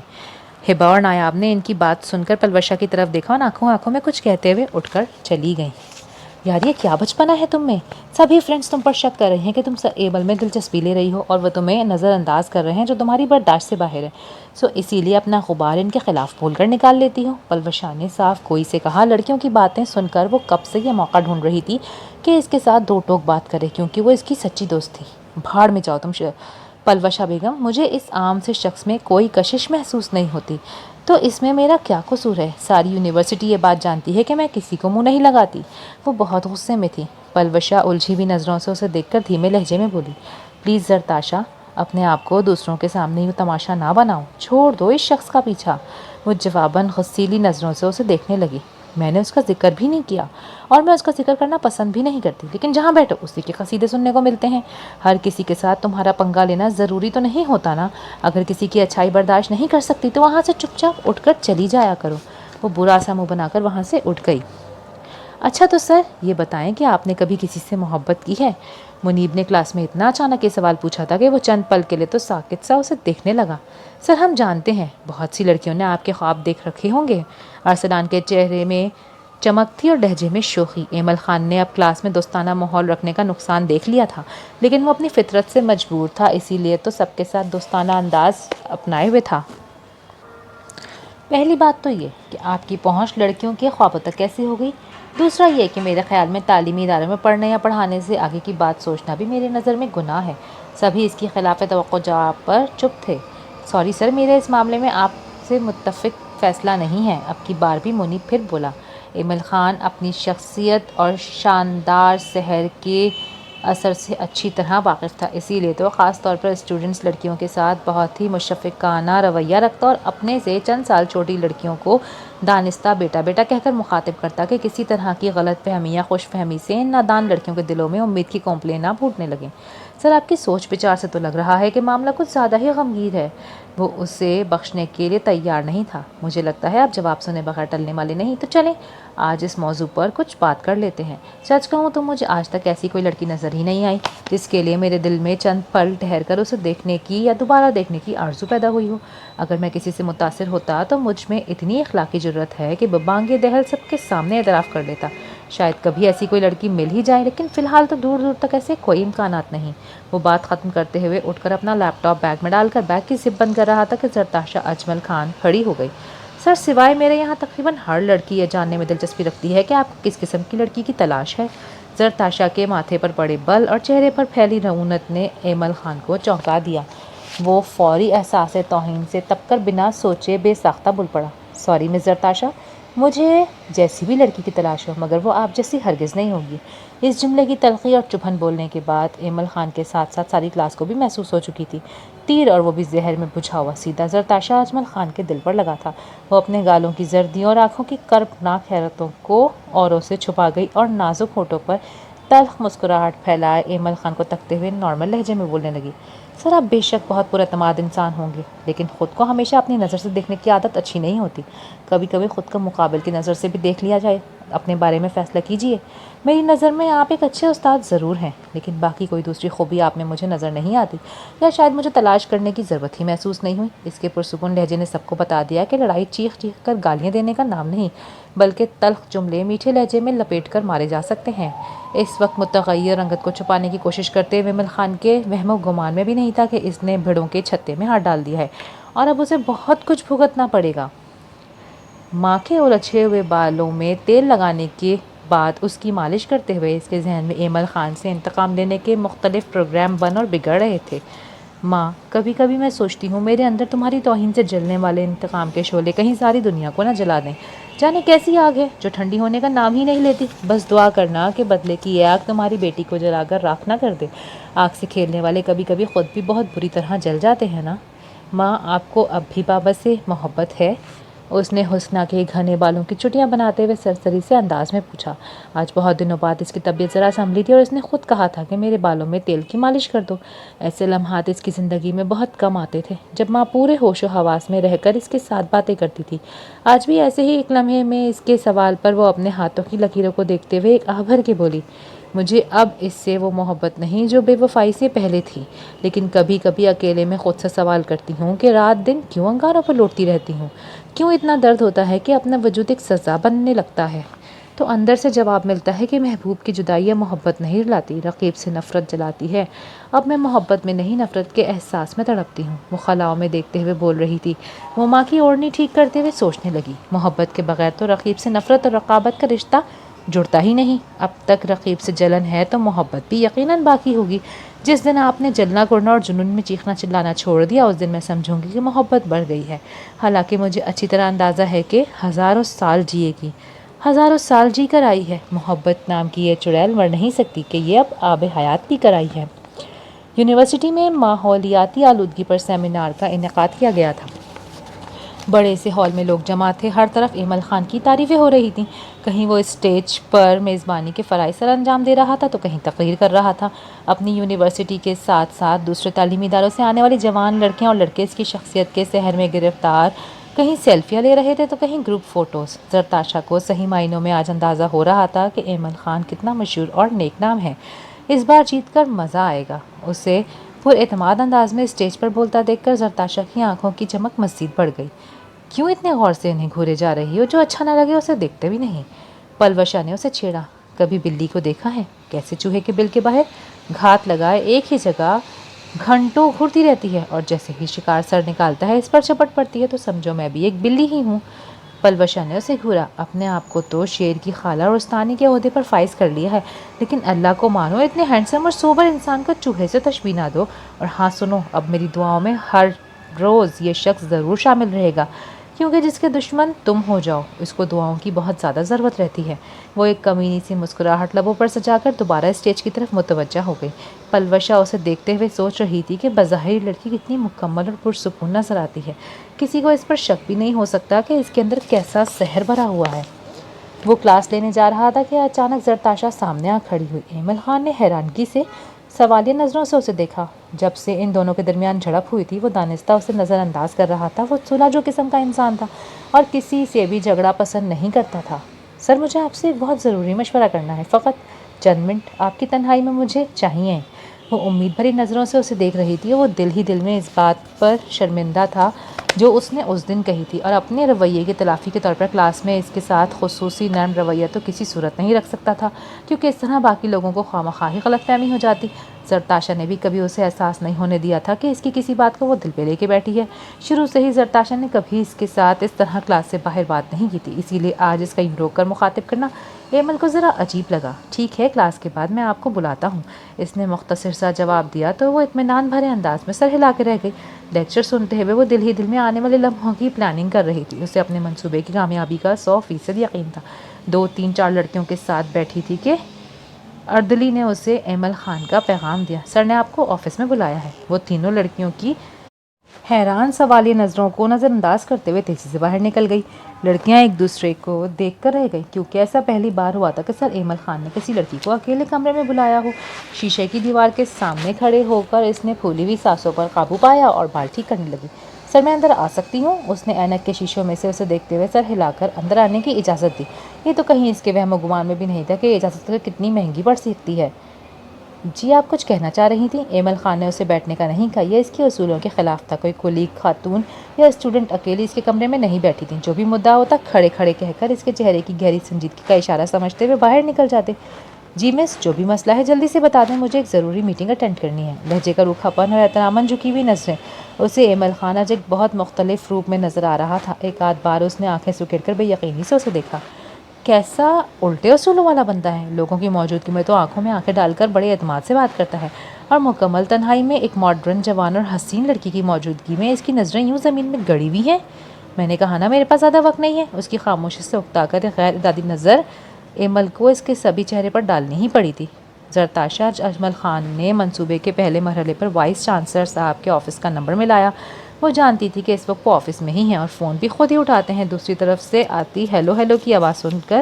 ہبا اور نایاب نے ان کی بات سن کر پلوشا کی طرف دیکھا اور آنکھوں میں کچھ کہتے ہوئے اٹھ کر چلی گئیں۔ یار، یہ کیا بچپنا ہے تم میں؟ سبھی فرینڈز تم پر شک کر رہے ہیں کہ تم سر ایبل میں دلچسپی لے رہی ہو اور وہ تمہیں نظر انداز کر رہے ہیں جو تمہاری برداشت سے باہر ہے، سو اسی لیے اپنا غبار ان کے خلاف بول کر نکال لیتی ہو۔ پلوشا نے صاف گوئی سے کہا۔ لڑکیوں کی باتیں سن کر وہ کب سے یہ موقع ڈھونڈ رہی تھی کہ اس کے ساتھ دو ٹوک بات کرے، کیونکہ وہ اس کی سچی دوست تھی۔ بھاڑ میں جاؤ تم پلوشا بیگم، مجھے اس عام سے شخص میں کوئی کشش محسوس نہیں ہوتی، تو اس میں میرا کیا قصور ہے؟ ساری یونیورسٹی یہ بات جانتی ہے کہ میں کسی کو منہ نہیں لگاتی۔ وہ بہت غصے میں تھی۔ پلوشا الجھی ہوئی نظروں سے اسے دیکھ کر دھیمے لہجے میں بولی، پلیز زرتاشا، اپنے آپ کو دوسروں کے سامنے یہ تماشا نہ بناؤ، چھوڑ دو اس شخص کا پیچھا۔ وہ جواباً غصیلی نظروں سے اسے دیکھنے لگی۔ میں نے اس کا ذکر بھی نہیں کیا اور میں اس کا ذکر کرنا پسند بھی نہیں کرتی، لیکن جہاں بیٹھو اسی کے قصیدے سننے کو ملتے ہیں۔ ہر کسی کے ساتھ تمہارا پنگا لینا ضروری تو نہیں ہوتا نا۔ اگر کسی کی اچھائی برداشت نہیں کر سکتی تو وہاں سے چپ چاپ اٹھ کر چلی جایا کرو۔ وہ برا سا منہ بنا کر وہاں سے اٹھ گئی۔ اچھا تو سر یہ بتائیں کہ آپ نے کبھی کسی سے محبت کی ہے؟ منیب نے کلاس میں اتنا اچانک یہ سوال پوچھا تھا کہ وہ چند پل کے لیے تو ساکت سا اسے دیکھنے لگا۔ سر ہم جانتے ہیں بہت سی لڑکیوں نے آپ کے خواب دیکھ رکھے ہوں گے۔ ارسلان کے چہرے میں چمک تھی اور لہجے میں شوخی۔ ایمل خان نے اب کلاس میں دوستانہ ماحول رکھنے کا نقصان دیکھ لیا تھا، لیکن وہ اپنی فطرت سے مجبور تھا، اسی لیے تو سب کے ساتھ دوستانہ انداز اپنائے ہوئے تھا۔ پہلی بات تو یہ کہ آپ کی پہنچ لڑکیوں کے خوابوں تک کیسے ہو گئی؟ دوسرا یہ کہ میرے خیال میں تعلیمی اداروں میں پڑھنے یا پڑھانے سے آگے کی بات سوچنا بھی میرے نظر میں گناہ ہے۔ سبھی اس کی خلاف توقع جواب پر چپ تھے۔ سوری سر، میرے اس معاملے میں آپ سے متفق فیصلہ نہیں ہے، اب کی بار بھی منیب پھر بولا۔ ایمل خان اپنی شخصیت اور شاندار سحر کے اثر سے اچھی طرح واقف تھا، اسی لیے تو خاص طور پر اسٹوڈنٹس لڑکیوں کے ساتھ بہت ہی مشفقانہ رویہ رکھتا اور اپنے سے چند سال چھوٹی لڑکیوں کو دانستہ بیٹا بیٹا کہہ کر مخاطب کرتا کہ کسی طرح کی غلط فہمی یا خوش فہمی سے ان نادان لڑکیوں کے دلوں میں امید کی کونپلیں نہ پھوٹنے لگیں۔ سر آپ کی سوچ وچار سے تو لگ رہا ہے کہ معاملہ کچھ زیادہ ہی غمگین ہے۔ وہ اسے بخشنے کے لیے تیار نہیں تھا۔ مجھے لگتا ہے آپ جواب سنے بغیر ٹلنے والے نہیں، تو چلیں آج اس موضوع پر کچھ بات کر لیتے ہیں۔ سچ کہوں تو مجھے آج تک ایسی کوئی لڑکی نظر ہی نہیں آئی جس کے لیے میرے دل میں چند پل ٹھہر کر اسے دیکھنے کی یا دوبارہ دیکھنے کی آرزو پیدا ہوئی ہو۔ اگر میں کسی سے متاثر ہوتا تو مجھ میں اتنی اخلاقی جرت ہے کہ ببانگ دہل سب کے سامنے اعتراف کر لیتا۔ شاید کبھی ایسی کوئی لڑکی مل ہی جائے، لیکن فی الحال تو دور دور تک ایسے کوئی امکانات نہیں۔ وہ بات ختم کرتے ہوئے اٹھ کر اپنا لیپ ٹاپ بیگ میں ڈال کر بیگ کی زپ بند کر رہا تھا کہ زرتاشا اجمل خان کھڑی ہو گئی۔ سر سوائے میرے یہاں تقریباً ہر لڑکی یہ جاننے میں دلچسپی رکھتی ہے کہ آپ کو کس قسم کی لڑکی کی تلاش ہے۔ زرتاشا کے ماتھے پر پڑے بل اور چہرے پر پھیلی رعونت نے ایمل خان کو چونکا دیا۔ وہ فوری احساس توہین سے تپ کر بنا سوچے بے ساختہ بول پڑا۔ سوری مس زرتاشا، مجھے جیسی بھی لڑکی کی تلاش ہو مگر وہ آپ جیسی ہرگز نہیں ہوگی۔ اس جملے کی تلخی اور چبھن بولنے کے بعد ایمل خان کے ساتھ ساتھ ساری کلاس کو بھی محسوس ہو چکی تھی۔ تیر اور وہ بھی زہر میں بجھا ہوا سیدھا زرتاشا اجمل خان کے دل پر لگا تھا۔ وہ اپنے گالوں کی زردیوں اور آنکھوں کی کربناک حیرتوں کو اوروں سے چھپا گئی اور نازک ہونٹوں پر تلخ مسکراہٹ پھیلائے ایمل خان کو تکتے ہوئے نارمل لہجے میں بولنے لگی، سر آپ بے شک بہت پر اعتماد انسان ہوں گے لیکن خود کو ہمیشہ اپنی نظر سے دیکھنے کی عادت اچھی نہیں ہوتی۔ کبھی کبھی خود کا مقابل کی نظر سے بھی دیکھ لیا جائے، اپنے بارے میں فیصلہ کیجئے۔ میری نظر میں آپ ایک اچھے استاد ضرور ہیں لیکن باقی کوئی دوسری خوبی آپ میں مجھے نظر نہیں آتی، یا شاید مجھے تلاش کرنے کی ضرورت ہی محسوس نہیں ہوئی۔ اس کے پرسکون لہجے نے سب کو بتا دیا کہ لڑائی چیخ چیخ کر گالیاں دینے کا نام نہیں بلکہ تلخ جملے میٹھے لہجے میں لپیٹ کر مارے جا سکتے ہیں۔ اس وقت متغیر رنگت کو چھپانے کی کوشش کرتے ہوئے ایمل خان کے وہم و گمان میں بھی نہیں تھا کہ اس نے بھیڑوں کے چھتے میں ہاتھ ڈال دیا ہے اور اب اسے بہت کچھ بھگتنا پڑے گا۔ ماں کے الجھے ہوئے بالوں میں تیل لگانے کے بعد اس کی مالش کرتے ہوئے اس کے ذہن میں ایمل خان سے انتقام لینے کے مختلف پروگرام بن اور بگڑ رہے تھے۔ ماں، کبھی کبھی میں سوچتی ہوں میرے اندر تمہاری توہین سے جلنے والے انتقام کے شعلے کہیں ساری دنیا کو نہ جلا دیں۔ جانے کیسی آگ ہے جو ٹھنڈی ہونے کا نام ہی نہیں لیتی۔ بس دعا کرنا کہ بدلے کی یہ آگ تمہاری بیٹی کو جلا کر راکھ نہ کر دے۔ آگ سے کھیلنے والے کبھی کبھی خود بھی بہت بری طرح جل جاتے ہیں نا۔ ماں، آپ کو اب بھی بابا سے محبت ہے؟ اس نے حسنہ کے گھنے بالوں کی چٹیاں بناتے ہوئے سرسری سے انداز میں پوچھا۔ آج بہت دنوں بعد اس کی طبیعت ذرا سنبھلی تھی اور اس نے خود کہا تھا کہ میرے بالوں میں تیل کی مالش کر دو۔ ایسے لمحات اس کی زندگی میں بہت کم آتے تھے جب ماں پورے ہوش و حواس میں رہ کر اس کے ساتھ باتیں کرتی تھی۔ آج بھی ایسے ہی ایک لمحے میں اس کے سوال پر وہ اپنے ہاتھوں کی لکیروں کو دیکھتے ہوئے ایک آہ بھر کے بولی، مجھے اب اس سے وہ محبت نہیں جو بے وفائی سے پہلے تھی، لیکن کبھی کبھی اکیلے میں خود سے سوال کرتی ہوں کہ رات دن کیوں انگاروں پر لوٹتی رہتی ہوں، کیوں اتنا درد ہوتا ہے کہ اپنا وجود ایک سزا بننے لگتا ہے۔ تو اندر سے جواب ملتا ہے کہ محبوب کی جدائی یا محبت نہیں رلاتی، رقیب سے نفرت جلاتی ہے۔ اب میں محبت میں نہیں نفرت کے احساس میں تڑپتی ہوں، وہ خلاؤں میں دیکھتے ہوئے بول رہی تھی۔ وہ ماں کی اوڑھنی ٹھیک کرتے ہوئے سوچنے لگی، محبت کے بغیر تو رقیب سے نفرت اور رقابت کا رشتہ جڑتا ہی نہیں۔ اب تک رقیب سے جلن ہے تو محبت بھی یقیناً باقی ہوگی۔ جس دن آپ نے جلنا کرنا اور جنون میں چیخنا چلانا چھوڑ دیا اس دن میں سمجھوں گی کہ محبت بڑھ گئی ہے، حالانکہ مجھے اچھی طرح اندازہ ہے کہ ہزاروں سال جیے گی، ہزاروں سال جی کر آئی ہے۔ محبت نام کی یہ چڑیل مر نہیں سکتی کہ یہ اب آب حیات پی کر آئی ہے۔ یونیورسٹی میں ماحولیاتی آلودگی پر سیمینار کا انعقاد کیا گیا تھا۔ بڑے سے ہال میں لوگ جمع تھے، ہر طرف ایمل خان کی تعریفیں ہو رہی تھیں۔ کہیں وہ اسٹیج پر میزبانی کے فرائض سر انجام دے رہا تھا تو کہیں تقریر کر رہا تھا۔ اپنی یونیورسٹی کے ساتھ ساتھ دوسرے تعلیمی اداروں سے آنے والی جوان لڑکیاں اور لڑکے اس کی شخصیت کے سحر میں گرفتار، کہیں سیلفیاں لے رہے تھے تو کہیں گروپ فوٹوز۔ زرتاشا کو صحیح معنوں میں آج اندازہ ہو رہا تھا کہ ایمل خان کتنا مشہور اور نیک نام ہے۔ اس بار جیت کر مزہ آئے گا۔ اسے پر اعتماد انداز میں اسٹیج پر بولتا دیکھ کر زرتاشا کی آنکھوں کی چمک مزید بڑھ گئی۔ کیوں اتنے غور سے انہیں گھورے جا رہی ہو؟ جو اچھا نہ لگے اسے دیکھتے بھی نہیں۔ پلوشا نے اسے چھیڑا، کبھی بلی کو دیکھا ہے کیسے چوہے کے بل کے باہر گھات لگائے ایک ہی جگہ گھنٹوں گھورتی رہتی ہے اور جیسے ہی شکار سر نکالتا ہے اس پر چپٹ پڑتی ہے، تو سمجھو میں بھی ایک بلی ہی ہوں۔ پلوشا نے اسے گھورا، اپنے آپ کو تو شیر کی خالہ اور استانی کے عہدے پر فائز کر لیا ہے، لیکن اللہ کو مانو اتنے ہینڈسم اور سوبر انسان کو چوہے سے تشبیہ نہ دو۔ اور ہاں سنو، اب میری دعاؤں میں ہر روز یہ شخص ضرور شامل رہے گا، کیونکہ جس کے دشمن تم ہو جاؤ اس کو دعاؤں کی بہت زیادہ ضرورت رہتی ہے۔ وہ ایک کمینی سی مسکراہٹ لبوں پر سجا کر دوبارہ اسٹیج کی طرف متوجہ ہو گئی۔ پلوشا اسے دیکھتے ہوئے سوچ رہی تھی کہ بظاہر لڑکی کتنی مکمل اور پرسکون نظر آتی ہے، کسی کو اس پر شک بھی نہیں ہو سکتا کہ اس کے اندر کیسا سحر بھرا ہوا ہے۔ وہ کلاس لینے جا رہا تھا کہ اچانک زرتاشا سامنے آ کھڑی ہوئی۔ ایمل خان نے حیرانگی سے سوالیہ نظروں سے اسے دیکھا۔ جب سے ان دونوں کے درمیان جھڑپ ہوئی تھی وہ دانستہ اسے نظر انداز کر رہا تھا۔ وہ سلجھو قسم کا انسان تھا اور کسی سے بھی جھگڑا پسند نہیں کرتا تھا۔ سر، مجھے آپ سے ایک بہت ضروری مشورہ کرنا ہے، فقط چند منٹ آپ کی تنہائی میں مجھے چاہیے۔ وہ امید بھری نظروں سے اسے دیکھ رہی تھی اور وہ دل ہی دل میں اس بات پر شرمندہ تھا جو اس نے اس دن کہی تھی، اور اپنے رویے کی تلافی کے طور پر کلاس میں اس کے ساتھ خصوصی نرم رویہ تو کسی صورت نہیں رکھ سکتا تھا، کیونکہ اس طرح باقی لوگوں کو خواہ مخواہ غلط فہمی ہو جاتی۔ زرتاشا نے بھی کبھی اسے احساس نہیں ہونے دیا تھا کہ اس کی کسی بات کو وہ دل پہ لے کے بیٹھی ہے۔ شروع سے ہی زرتاشا نے کبھی اس کے ساتھ اس طرح کلاس سے باہر بات نہیں کی تھی، اسی لیے آج اس کا یوں روک کر مخاطب کرنا ایمل کو ذرا عجیب لگا۔ ٹھیک ہے، کلاس کے بعد میں آپ کو بلاتا ہوں، اس نے مختصر سا جواب دیا تو وہ اطمینان بھرے انداز میں سر ہلا کے رہ گئی۔ لیکچر سنتے ہوئے وہ دل ہی دل میں آنے والے لمحوں کی پلاننگ کر رہی تھی۔ اسے اپنے منصوبے کی کامیابی کا 100% یقین تھا۔ 2-3-4 لڑکیوں کے ساتھ بیٹھی تھی کہ اردلی نے اسے ایمل خان کا پیغام دیا۔ سر نے آپ کو آفس میں بلایا ہے۔ وہ تینوں لڑکیوں کی حیران سوالیہ نظروں کو نظر انداز کرتے ہوئے تیزی سے باہر نکل گئی۔ لڑکیاں ایک دوسرے کو دیکھ کر رہ گئی، کیونکہ ایسا پہلی بار ہوا تھا کہ سر ایمل خان نے کسی لڑکی کو اکیلے کمرے میں بلایا ہو۔ شیشے کی دیوار کے سامنے کھڑے ہو کر اس نے پھولی ہوئی سانسوں پر قابو پایا اور بال ٹھیک کرنے لگی۔ سر میں اندر آ سکتی ہوں؟ اس نے اینک کے شیشوں میں سے اسے دیکھتے ہوئے سر ہلا کر اندر آنے کی اجازت دی۔ یہ تو کہیں اس کے وہم و گمان میں بھی نہیں تھا کہ یہ اجازت کتنی مہنگی پڑ سکتی ہے۔ جی آپ کچھ کہنا چاہ رہی تھیں؟ ایمل خان نے اسے بیٹھنے کا نہیں کہا، یہ اس کے اصولوں کے خلاف تھا۔ کوئی کولیگ خاتون یا اسٹوڈنٹ اکیلی اس کے کمرے میں نہیں بیٹھی تھیں۔ جو بھی مدعا ہوتا کھڑے کھڑے کہہ کر اس کے چہرے کی گہری سنجیدگی کا اشارہ سمجھتے ہوئے باہر نکل جاتے۔ جی مس، جو بھی مسئلہ ہے جلدی سے بتا دیں، مجھے ایک ضروری میٹنگ اٹینڈ کرنی ہے۔ لہجے کا روکھا پن اور احتراماً جھکی ہوئی نظریں اسے ایمل خان آج ایک بہت مختلف روپ میں نظر آ رہا تھا۔ ایک آدھ بار اس نے آنکھیں سکیڑ کر بے یقینی سے اسے دیکھا۔ کیسا الٹے اصولوں والا بندہ ہے، لوگوں کی موجودگی میں تو آنکھوں میں آنکھیں ڈال کر بڑے اعتماد سے بات کرتا ہے، اور مکمل تنہائی میں ایک ماڈرن جوان اور حسین لڑکی کی موجودگی میں اس کی نظریں یوں زمین میں گڑی ہوئی ہیں۔ میں نے کہا نا میرے پاس زیادہ وقت نہیں ہے۔ اس کی خاموشی سے اکتا کر ایک غیر ارادی نظر ایمل کو اس کے سبھی چہرے پر ڈالنی ہی پڑی تھی۔ زرتاشا اجمل خان نے منصوبے کے پہلے مرحلے پر وائس چانسلر صاحب کے آفس کا نمبر ملایا۔ وہ جانتی تھی کہ اس وقت وہ آفس میں ہی ہیں اور فون بھی خود ہی اٹھاتے ہیں۔ دوسری طرف سے آتی ہیلو ہیلو کی آواز سن کر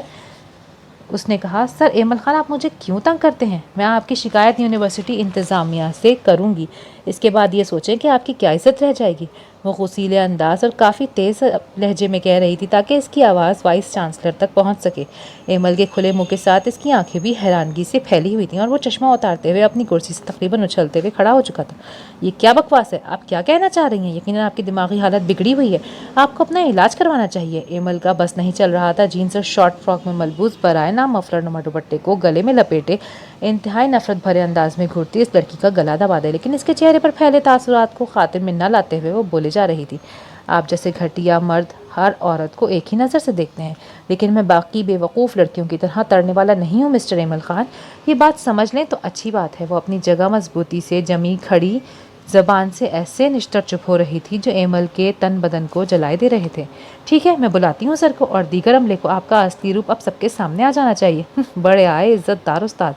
اس نے کہا، سر ایمل خان آپ مجھے کیوں تنگ کرتے ہیں؟ میں آپ کی شکایت یونیورسٹی انتظامیہ سے کروں گی، اس کے بعد یہ سوچیں کہ آپ کی کیا عزت رہ جائے گی۔ وہ غصیلے انداز اور کافی تیز لہجے میں کہہ رہی تھی تاکہ اس کی آواز وائس چانسلر تک پہنچ سکے۔ ایمل کے کھلے منہ کے ساتھ اس کی آنکھیں بھی حیرانگی سے پھیلی ہوئی تھیں اور وہ چشمہ اتارتے ہوئے اپنی کرسی سے تقریباً اچھلتے ہوئے کھڑا ہو چکا تھا۔ یہ کیا بکواس ہے؟ آپ کیا کہنا چاہ رہی ہیں؟ یقیناً آپ کی دماغی حالت بگڑی ہوئی ہے، آپ کو اپنا علاج کروانا چاہیے۔ ایمل کا بس نہیں چل رہا تھا۔ جینس اور شارٹ فراک میں ملبوس برائے نام مفلر نما دوپٹے کو گلے میں لپیٹے انتہائی نفرت بھرے انداز میں گھورتی اس لڑکی کا گلا دبا دے، لیکن اس کے چہرے پر پھیلے تاثرات کو خاطر میں نہ لاتے ہوئے وہ بولے جا رہی تھی، آپ جیسے گھٹیا مرد ہر عورت کو ایک ہی نظر سے دیکھتے ہیں، لیکن میں باقی بے وقوف لڑکیوں کی طرح تڑنے والا نہیں ہوں مسٹر ایمل خان۔ یہ بات سمجھ لیں تو اچھی بات ہے۔ وہ اپنی جگہ مضبوطی سے جمی کھڑی زبان سے ایسے نشتر چپ ہو رہی تھی جو ایمل کے تن بدن کو جلائے دے رہے تھے۔ ٹھیک ہے، میں بلاتی ہوں سر کو اور دیگر عملے کو، آپ کا اصلی روپ اب سب کے سامنے آ جانا چاہیے۔ بڑے آئے عزت دار استاد۔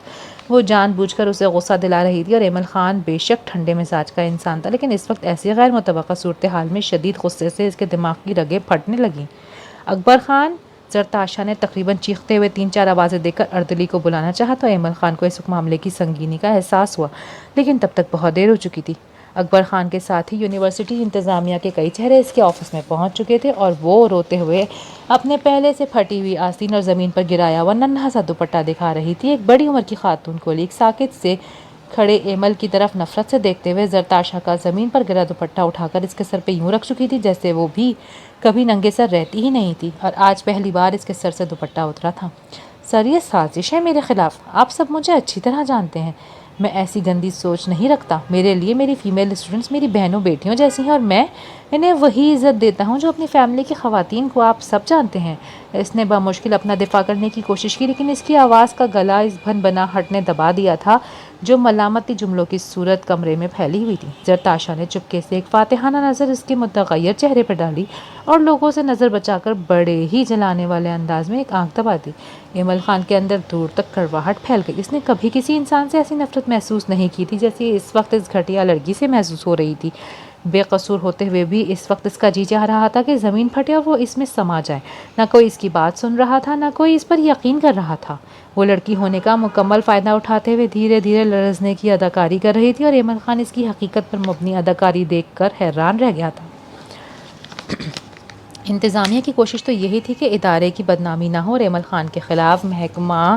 وہ جان بوجھ کر اسے غصہ دلا رہی تھی اور ایمل خان بے شک ٹھنڈے مزاج کا انسان تھا، لیکن اس وقت ایسی غیر متوقع صورتحال میں شدید غصے سے اس کے دماغ کی رگیں پھٹنے لگیں۔ اکبر خان! زرتاشا نے تقریباً چیختے ہوئے 3-4 آوازیں دے کر اردلی کو بلانا چاہا تو ایمل خان کو اس معاملے کی سنگینی کا احساس ہوا، لیکن تب تک بہت دیر ہو چکی تھی۔ اکبر خان کے ساتھ ہی یونیورسٹی انتظامیہ کے کئی چہرے اس کے آفس میں پہنچ چکے تھے اور وہ روتے ہوئے اپنے پہلے سے پھٹی ہوئی آستین اور زمین پر گرایا ہوا ننھا سا دوپٹہ دکھا رہی تھی۔ ایک بڑی عمر کی خاتون کولیگ ساکت سے کھڑے ایمل کی طرف نفرت سے دیکھتے ہوئے زرتاشا کا زمین پر گرا دوپٹہ اٹھا کر اس کے سر پہ یوں رکھ چکی تھی جیسے وہ بھی کبھی ننگے سر رہتی ہی نہیں تھی اور آج پہلی بار اس کے سر سے دوپٹہ اترا تھا۔ سر یہ سازش ہے میرے خلاف، آپ سب مجھے اچھی طرح جانتے ہیں، میں ایسی گندی سوچ نہیں رکھتا۔ میرے لیے میری فیمیل اسٹوڈنٹس میری بہنوں بیٹیوں جیسی ہیں اور میں انہیں وہی عزت دیتا ہوں جو اپنی فیملی کی خواتین کو آپ سب جانتے ہیں۔ اس نے بمشکل اپنا دفاع کرنے کی کوشش کی، لیکن اس کی آواز کا گلا اس بھن بنا ہٹ نے دبا دیا تھا جو ملامتی جملوں کی صورت کمرے میں پھیلی ہوئی تھی۔ زرتاشا نے چپکے سے ایک فاتحانہ نظر اس کے متغیر چہرے پر ڈالی اور لوگوں سے نظر بچا کر بڑے ہی جلانے والے انداز میں ایک آنکھ دبا دی۔ ایمل خان کے اندر دور تک کڑواہٹ پھیل گئی۔ اس نے کبھی کسی انسان سے ایسی نفرت محسوس نہیں کی تھی جیسی اس وقت اس گھٹیا لڑکی سے محسوس ہو رہی تھی۔ بے قصور ہوتے ہوئے بھی اس وقت اس کا جی چاہ رہا تھا کہ زمین پھٹے اور وہ اس میں سما جائے۔ نہ کوئی اس کی بات سن رہا تھا، نہ کوئی اس پر یقین کر رہا تھا۔ وہ لڑکی ہونے کا مکمل فائدہ اٹھاتے ہوئے دھیرے دھیرے لرزنے کی اداکاری کر رہی تھی اور ایمل خان اس کی حقیقت پر مبنی اداکاری دیکھ کر حیران رہ گیا تھا۔ انتظامیہ کی کوشش تو یہی تھی کہ ادارے کی بدنامی نہ ہو اور ایمل خان کے خلاف محکمہ